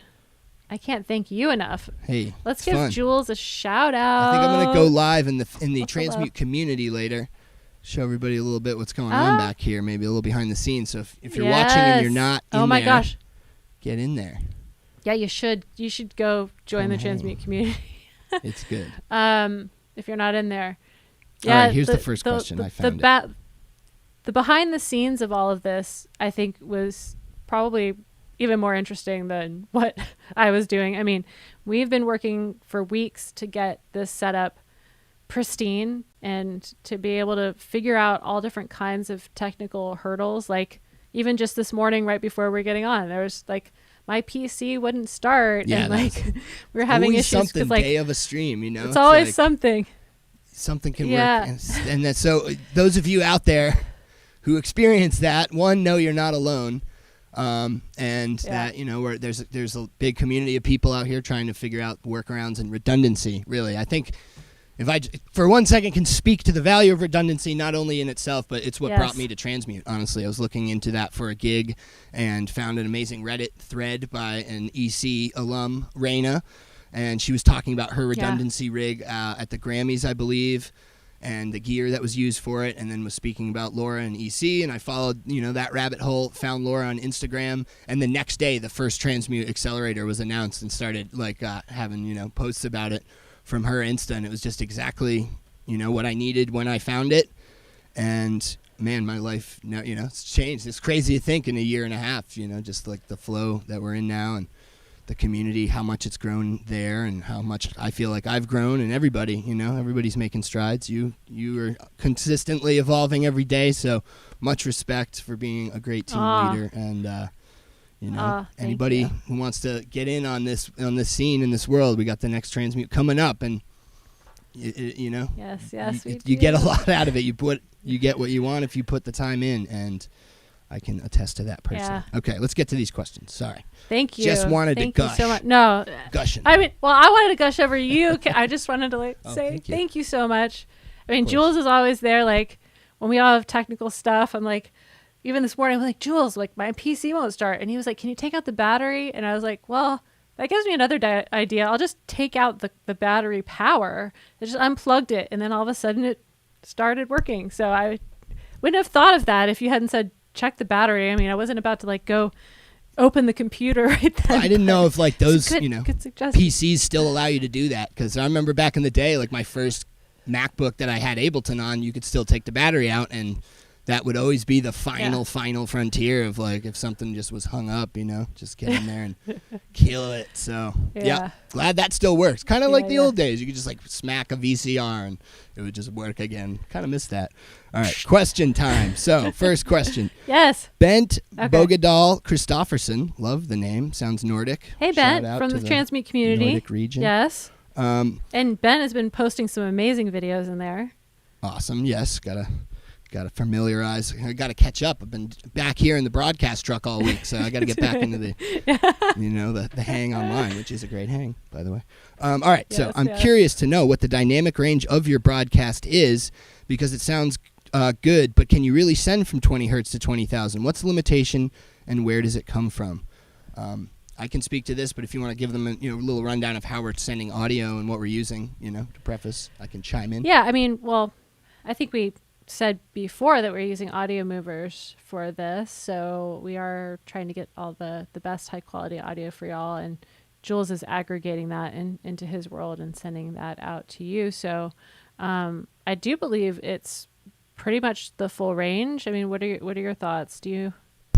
Speaker 1: I can't thank you enough.
Speaker 8: Hey,
Speaker 1: let's give fun. Jules a shout out.
Speaker 8: I think I'm gonna go live in the Transmute community later. Show everybody a little bit what's going on back here, maybe a little behind the scenes. So if you're watching and you're not in there,
Speaker 1: gosh,
Speaker 8: get in there.
Speaker 1: Yeah, you should go join the Transmute community.
Speaker 8: It's good.
Speaker 1: If you're not in there.
Speaker 8: Yeah, all right, here's the first question. I found
Speaker 1: the behind the scenes of all of this, I think, was probably even more interesting than what I was doing. I mean, we've been working for weeks to get this set up pristine and to be able to figure out all different kinds of technical hurdles. Like even just this morning, right before we're getting on, there was like my PC wouldn't start, and like we were having issues.
Speaker 8: Something
Speaker 1: like,
Speaker 8: day of a stream, you know,
Speaker 1: it's always like something.
Speaker 8: Something can work, and that. So those of you out there who experience that, know you're not alone. And that, where there's a big community of people out here trying to figure out workarounds and redundancy. Really, I think if I for 1 second can speak to the value of redundancy, not only in itself, but it's what brought me to Transmute. Honestly, I was looking into that for a gig and found an amazing Reddit thread by an EC alum, Raina, and she was talking about her redundancy rig at the Grammys, I believe, and the gear that was used for it, and then was speaking about Laura and EC, and I followed, that rabbit hole, found Laura on Instagram, and the next day, the first Transmute Accelerator was announced and started, having, posts about it from her Insta, and it was just exactly, what I needed when I found it, and, man, my life, it's changed. It's crazy to think in a year and a half, just, the flow that we're in now, and the community, how much it's grown there, and how much I feel like I've grown, and everybody, everybody's making strides. You are consistently evolving every day, so much respect for being a great team leader, and anybody who wants to get in on this scene in this world, we got the next Transmute coming up, and
Speaker 1: yes,
Speaker 8: you get a lot out of it. You get what you want if you put the time in, and I can attest to that personally. Yeah. Okay, let's get to these questions. Sorry.
Speaker 1: Thank you.
Speaker 8: Just wanted to gush.
Speaker 1: Thank you so much. No.
Speaker 8: Gushing.
Speaker 1: I mean, I wanted to gush over you. I just wanted to say thank you so much. I mean, Jules is always there. Like when we all have technical stuff, I'm like, even this morning, I'm like, Jules, my PC won't start. And he was like, can you take out the battery? And I was like, well, that gives me another idea. I'll just take out the battery power. I just unplugged it. And then all of a sudden it started working. So I wouldn't have thought of that if you hadn't said, check the battery. I mean, I wasn't about to go open the computer right then.
Speaker 8: I didn't know if like those,
Speaker 1: good,
Speaker 8: you know,
Speaker 1: good suggestion.
Speaker 8: PCs still allow you to do that, because I remember back in the day, like my first MacBook that I had Ableton on, you could still take the battery out, and that would always be the final frontier of like if something just was hung up, you know, just get in there and kill it. So yeah, glad that still works. Kind of like the old days. You could just like smack a VCR and it would just work again. Kind of miss that. All right, question time. So first question.
Speaker 1: Yes.
Speaker 8: Bent Bogadal Christofferson. Love the name. Sounds Nordic.
Speaker 1: Hey,
Speaker 8: Shout
Speaker 1: Ben
Speaker 8: out
Speaker 1: from
Speaker 8: to
Speaker 1: the Transmute community.
Speaker 8: Nordic region.
Speaker 1: Yes. And Ben has been posting some amazing videos in there.
Speaker 8: Awesome. Yes. Gotta familiarize. I gotta catch up. I've been back here in the broadcast truck all week, so I gotta get back into the, you know, the hang online, which is a great hang, by the way. All right. So I'm curious to know what the dynamic range of your broadcast is, because it sounds good, but can you really send from 20 hertz to 20,000? What's the limitation, and where does it come from? I can speak to this, but if you want to give them a little rundown of how we're sending audio and what we're using, you know, to preface, I can chime in.
Speaker 1: Yeah, I mean, well, I think we said before that we're using audio movers for this, so we are trying to get all the best high quality audio for y'all, and Jules is aggregating that into his world and sending that out to you. So I do believe it's pretty much the full range. I mean, what are your thoughts?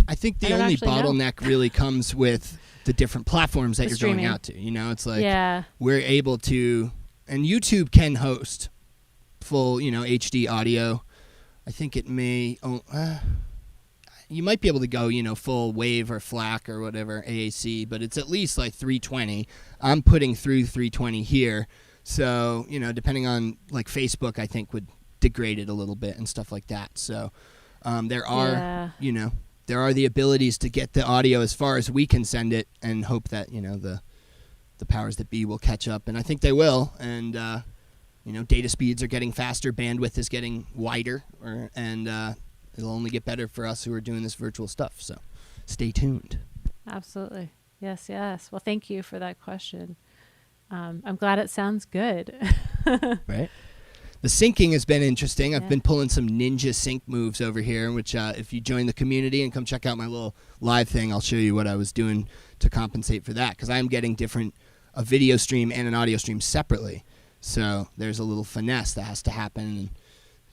Speaker 8: I think the only bottleneck really comes with the different platforms that you're
Speaker 1: streaming.
Speaker 8: going out to. You know, it's like we're able to, and YouTube can host full, HD audio. I think it may, you might be able to go, full wave or FLAC or whatever, AAC, but it's at least like 320. I'm putting through 320 here. So, depending on like Facebook, I think would degrade it a little bit and stuff like that. So there are, there are the abilities to get the audio as far as we can send it, and hope that, the powers that be will catch up. And I think they will. And, data speeds are getting faster, bandwidth is getting wider, and it'll only get better for us who are doing this virtual stuff. So stay tuned.
Speaker 1: Absolutely. Yes. Well, thank you for that question. I'm glad it sounds good.
Speaker 8: Right. The syncing has been interesting. I've been pulling some ninja sync moves over here, which if you join the community and come check out my little live thing, I'll show you what I was doing to compensate for that, because I'm getting a video stream and an audio stream separately. So there's a little finesse that has to happen, and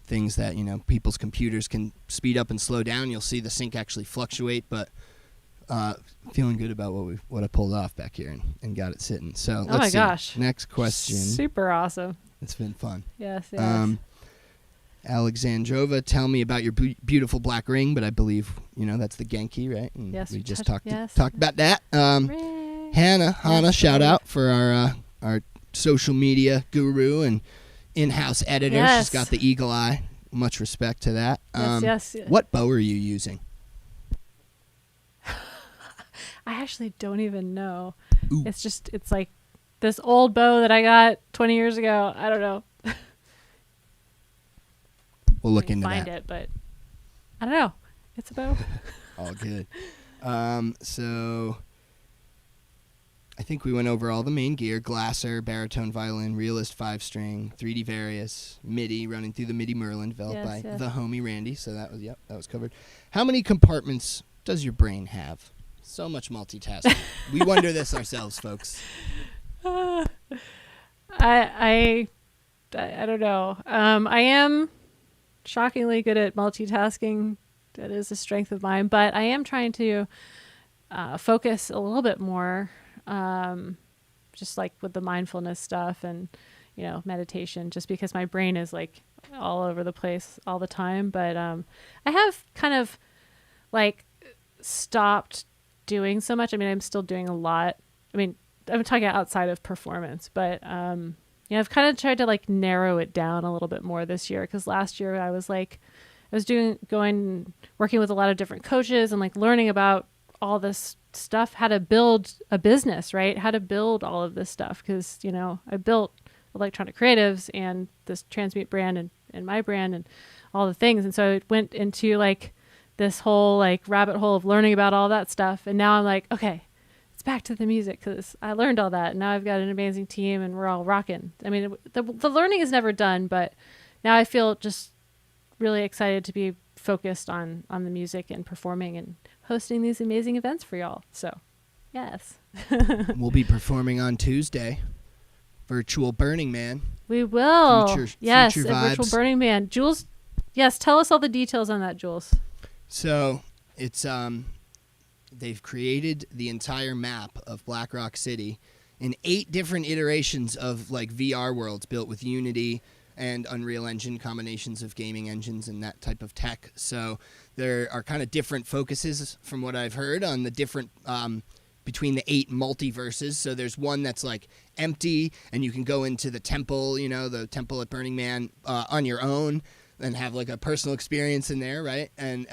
Speaker 8: things that, people's computers can speed up and slow down. You'll see the sync actually fluctuate, but feeling good about what I pulled off back here and got it sitting. So let's see.
Speaker 1: Gosh.
Speaker 8: Next question.
Speaker 1: Super awesome.
Speaker 8: It's been fun.
Speaker 1: Yes.
Speaker 8: Alexandrova, tell me about your beautiful black ring, but I believe, that's the Genki, right? And
Speaker 1: yes.
Speaker 8: we just talked about that. Hannah, shout out for our social media guru and in-house editor.
Speaker 1: Yes.
Speaker 8: She's got the eagle eye. Much respect to that.
Speaker 1: Yes.
Speaker 8: What bow are you using?
Speaker 1: I actually don't even know.
Speaker 8: Ooh.
Speaker 1: It's like this old bow that I got 20 years ago. I don't know.
Speaker 8: We'll look into that.
Speaker 1: Find it, but I don't know. It's a bow.
Speaker 8: All good. So I think we went over all the main gear: Glasser, baritone violin, Realist 5-string, 3D Various, MIDI, running through the MIDI Merlin, developed by the homie Randy. So that was covered. How many compartments does your brain have? So much multitasking. We wonder this ourselves, folks.
Speaker 1: I don't know. I am shockingly good at multitasking. That is a strength of mine, but I am trying to focus a little bit more, just like with the mindfulness stuff and, meditation, just because my brain is like all over the place all the time. But I have kind of like stopped doing so much. I mean, I'm still doing a lot. I mean, I'm talking outside of performance, but I've kind of tried to like narrow it down a little bit more this year, because last year I was working with a lot of different coaches and like learning about all this stuff, how to build a business, right? How to build all of this stuff, because I built Electronic Creatives and this Transmute brand and my brand and all the things, and so it went into like this whole like rabbit hole of learning about all that stuff, and now I'm like, okay, it's back to the music, because I learned all that. Now I've got an amazing team and we're all rocking. I mean, the learning is never done, but now I feel just really excited to be focused on the music and performing and hosting these amazing events for y'all. So, yes.
Speaker 8: We'll be performing on Tuesday. Virtual Burning Man.
Speaker 1: We will. Yes,
Speaker 8: future
Speaker 1: a
Speaker 8: vibes.
Speaker 1: Virtual Burning Man. Jules, yes, tell us all the details on that, Jules.
Speaker 8: So it's they've created the entire map of Black Rock City in 8 different iterations of like VR worlds built with Unity and Unreal Engine, combinations of gaming engines and that type of tech. So there are kind of different focuses from what I've heard on the different between the 8 multiverses. So there's one that's like empty and you can go into the temple, the temple at Burning Man on your own and have like a personal experience in there, right? And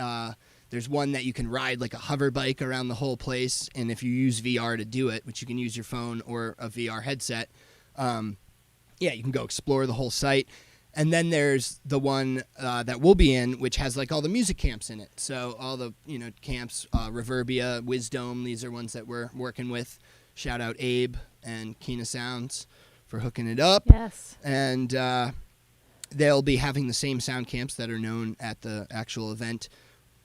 Speaker 8: there's one that you can ride like a hover bike around the whole place, and if you use VR to do it, which you can use your phone or a VR headset, you can go explore the whole site. And then there's the one that we'll be in, which has like all the music camps in it. So all the camps, Reverbia, Wisdom, these are ones that we're working with. Shout out Abe and Kina Sounds for hooking it up.
Speaker 1: Yes.
Speaker 8: And they'll be having the same sound camps that are known at the actual event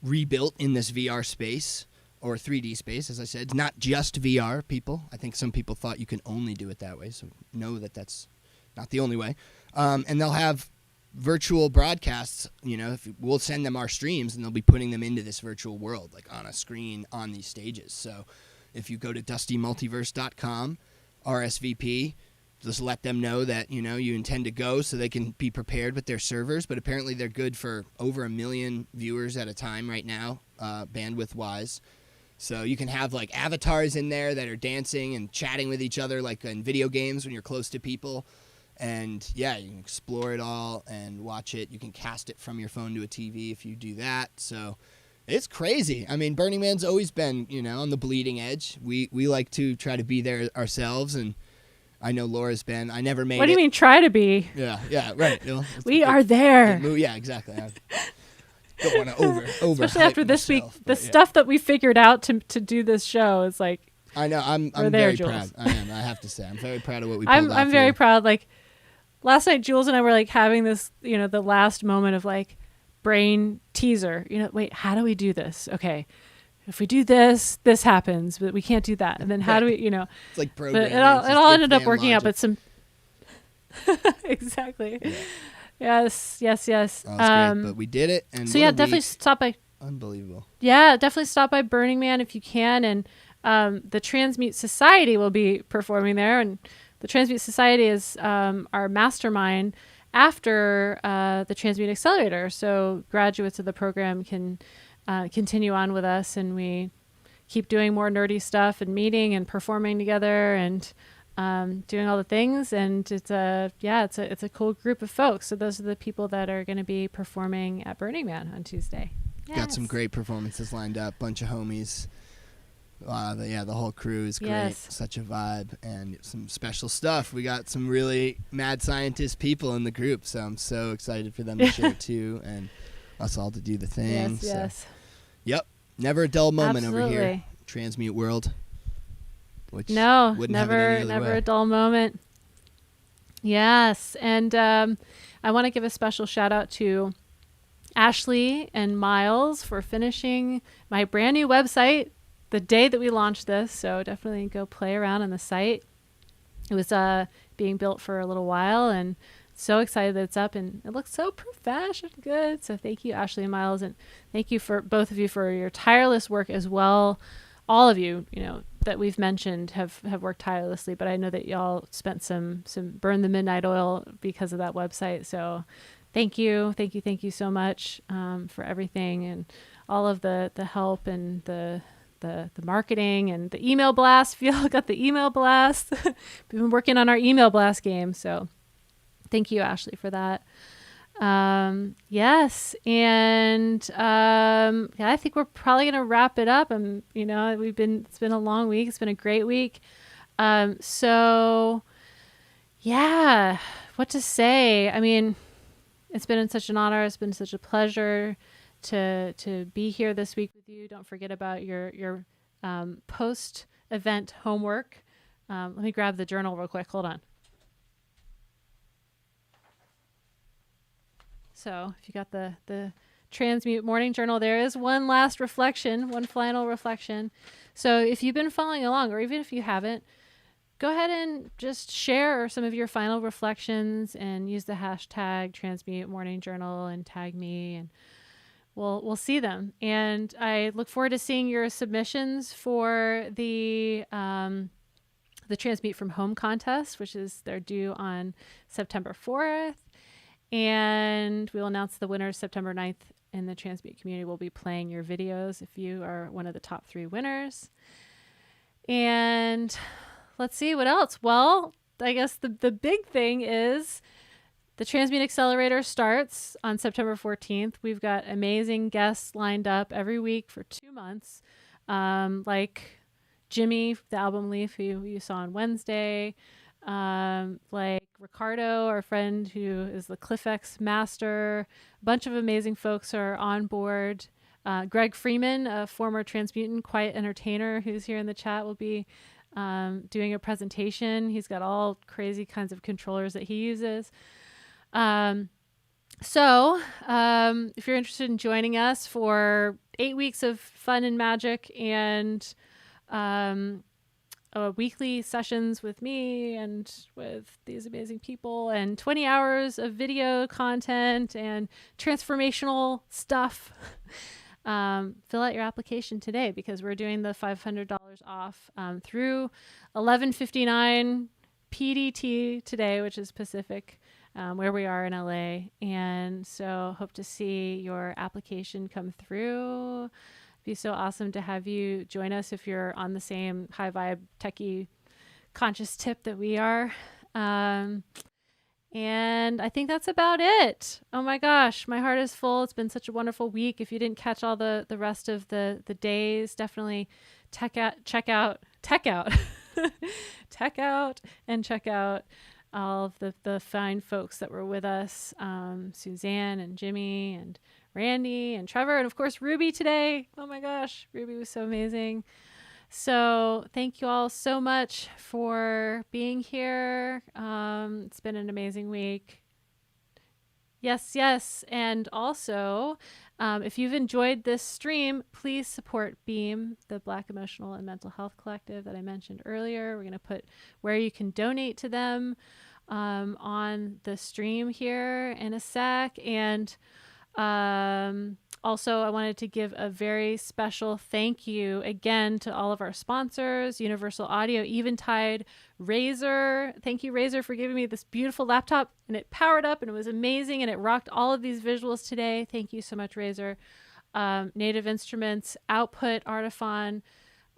Speaker 8: rebuilt in this VR space or 3D space, as I said. It's not just VR, people. I think some people thought you can only do it that way, so know that that's not the only way. And they'll have virtual broadcasts, we'll send them our streams and they'll be putting them into this virtual world, like on a screen on these stages. So if you go to dustymultiverse.com, RSVP, just let them know that, you intend to go so they can be prepared with their servers. But apparently they're good for over 1 million viewers at a time right now, bandwidth-wise. So you can have, like, avatars in there that are dancing and chatting with each other, like in video games when you're close to people. And, yeah, you can explore it all and watch it. You can cast it from your phone to a TV if you do that. So it's crazy. I mean, Burning Man's always been, on the bleeding edge. We like to try to be there ourselves, and I know Laura's been. I never made it.
Speaker 1: What do you mean try to be?
Speaker 8: Yeah, right.
Speaker 1: We are there.
Speaker 8: Yeah, exactly. I don't want to over
Speaker 1: especially after this week, the stuff that we figured out to do this show is like.
Speaker 8: I know. I'm very proud. I am. I have to say, I'm very proud of what we pulled off.
Speaker 1: I'm very proud. Like last night, Jules and I were like having this, the last moment of like brain teaser. Wait, how do we do this? Okay. If we do this, this happens, but we can't do that. And then how do we,
Speaker 8: It's like programming.
Speaker 1: It all ended up working out, but some. Exactly. Yeah. Yes.
Speaker 8: That was great, but we did it. And
Speaker 1: so yeah, definitely stop by.
Speaker 8: Unbelievable.
Speaker 1: Yeah, definitely stop by Burning Man if you can. And the Transmute Society will be performing there. And the Transmute Society is our mastermind after the Transmute Accelerator. So graduates of the program can continue on with us, and we keep doing more nerdy stuff and meeting and performing together and doing all the things. And it's a cool group of folks. So those are the people that are going to be performing at Burning Man on Tuesday. Yes.
Speaker 8: Got some great performances lined up. Bunch of homies. The whole crew is great.
Speaker 1: Yes.
Speaker 8: Such a vibe and some special stuff. We got some really mad scientist people in the group, so I'm so excited for them to share too, and us all to do the thing.
Speaker 1: Yes.
Speaker 8: Yep. Never a dull moment
Speaker 1: Absolutely.
Speaker 8: over here. Transmute World. Which
Speaker 1: No,
Speaker 8: wouldn't have it any
Speaker 1: never
Speaker 8: other way.
Speaker 1: a dull moment. Yes. And I want to give a special shout out to Ashley and Miles for finishing my brand new website the day that we launched this. So definitely go play around on the site. It was being built for a little while, and so excited that it's up, and it looks so professional and good. So thank you, Ashley and Miles, and thank you for both of you for your tireless work as well. All of you, that we've mentioned have worked tirelessly, but I know that y'all spent some burn the midnight oil because of that website. So thank you so much for everything and all of the help and the marketing and the email blast. If y'all got the email blast, we've been working on our email blast game. So thank you, Ashley, for that. Yes. And, I think we're probably going to wrap it up. And, it's been a long week. It's been a great week. So yeah, what to say? I mean, it's been such an honor. It's been such a pleasure to be here this week with you. Don't forget about your post-event homework. Let me grab the journal real quick. Hold on. So if you got the Transmute Morning Journal, there is one final reflection. So if you've been following along, or even if you haven't, go ahead and just share some of your final reflections and use the hashtag Transmute Morning Journal and tag me, and we'll see them. And I look forward to seeing your submissions for the Transmute from Home contest, which is they're due on September 4th. And we'll announce the winners September 9th in the Transmute community. We'll be playing your videos if you are one of the top 3 winners. And let's see what else. Well, I guess the big thing is the Transmute Accelerator starts on September 14th. We've got amazing guests lined up every week for 2 months, like Jimmy, the album Leaf, who you saw on Wednesday, like Ricardo, our friend who is the CliffX master. A bunch of amazing folks are on board. Greg Freeman, a former Transmutant, quiet entertainer who's here in the chat, will be doing a presentation. He's got all crazy kinds of controllers that he uses. So if you're interested in joining us for 8 weeks of fun and magic and weekly sessions with me and with these amazing people and 20 hours of video content and transformational stuff, fill out your application today, because we're doing the $500 off through 11:59 PDT today, which is Pacific, where we are in LA. And so hope to see your application come through. It'd be so awesome to have you join us if you're on the same high vibe, techie, conscious tip that we are. And I think that's about it. Oh my gosh, my heart is full. It's been such a wonderful week. If you didn't catch all the rest of the days, definitely check out and check out all of the fine folks that were with us, Suzanne and Jimmy and Randy and Trevor, and of course Ruby today. Oh my gosh, Ruby was so amazing. So thank you all so much for being here. It's been an amazing week. Yes. And also, if you've enjoyed this stream, please support BEAM, the Black Emotional and Mental Health Collective that I mentioned earlier. We're going to put where you can donate to them on the stream here in a sec. And also, I wanted to give a very special thank you again to all of our sponsors, Universal Audio, Eventide, Razer. Thank you, Razer, for giving me this beautiful laptop, and it powered up and it was amazing and it rocked all of these visuals today. Thank you so much, Razer. Native Instruments, Output, Artifon.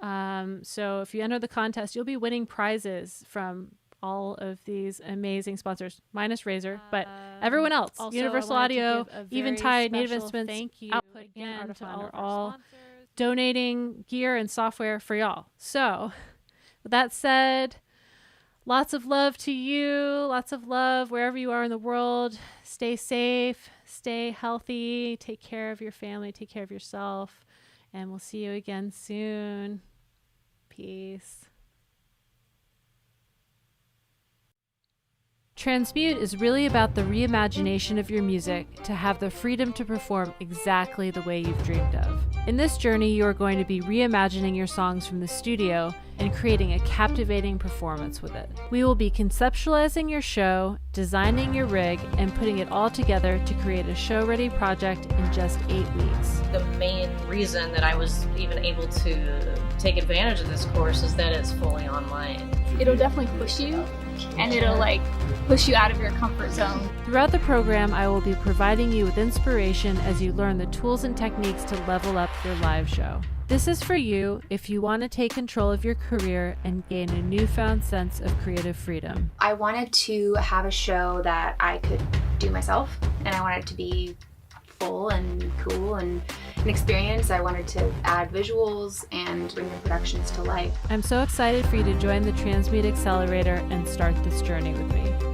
Speaker 1: So if you enter the contest, you'll be winning prizes from all of these amazing sponsors, minus Razer, but everyone else, also, Universal Audio, Eventide, Native Instruments, thank you Output, again, Artifon, are all donating gear and software for y'all. So with that said, lots of love to you, lots of love wherever you are in the world. Stay safe, stay healthy, take care of your family, take care of yourself, and we'll see you again soon. Peace. Transmute is really about the reimagination of your music to have the freedom to perform exactly the way you've dreamed of. In this journey, you are going to be reimagining your songs from the studio and creating a captivating performance with it. We will be conceptualizing your show, designing your rig, and putting it all together to create a show-ready project in just 8 weeks.
Speaker 2: The main reason that I was even able to take advantage of this course is that it's fully online.
Speaker 3: It'll definitely push you, and it'll push you out of your comfort zone.
Speaker 1: Throughout the program, I will be providing you with inspiration as you learn the tools and techniques to level up your live show. This is for you if you want to take control of your career and gain a newfound sense of creative freedom.
Speaker 4: I wanted to have a show that I could do myself, and I wanted it to be full and cool and an experience. I wanted to add visuals and bring the productions to life.
Speaker 1: I'm so excited for you to join the Transmute Accelerator and start this journey with me.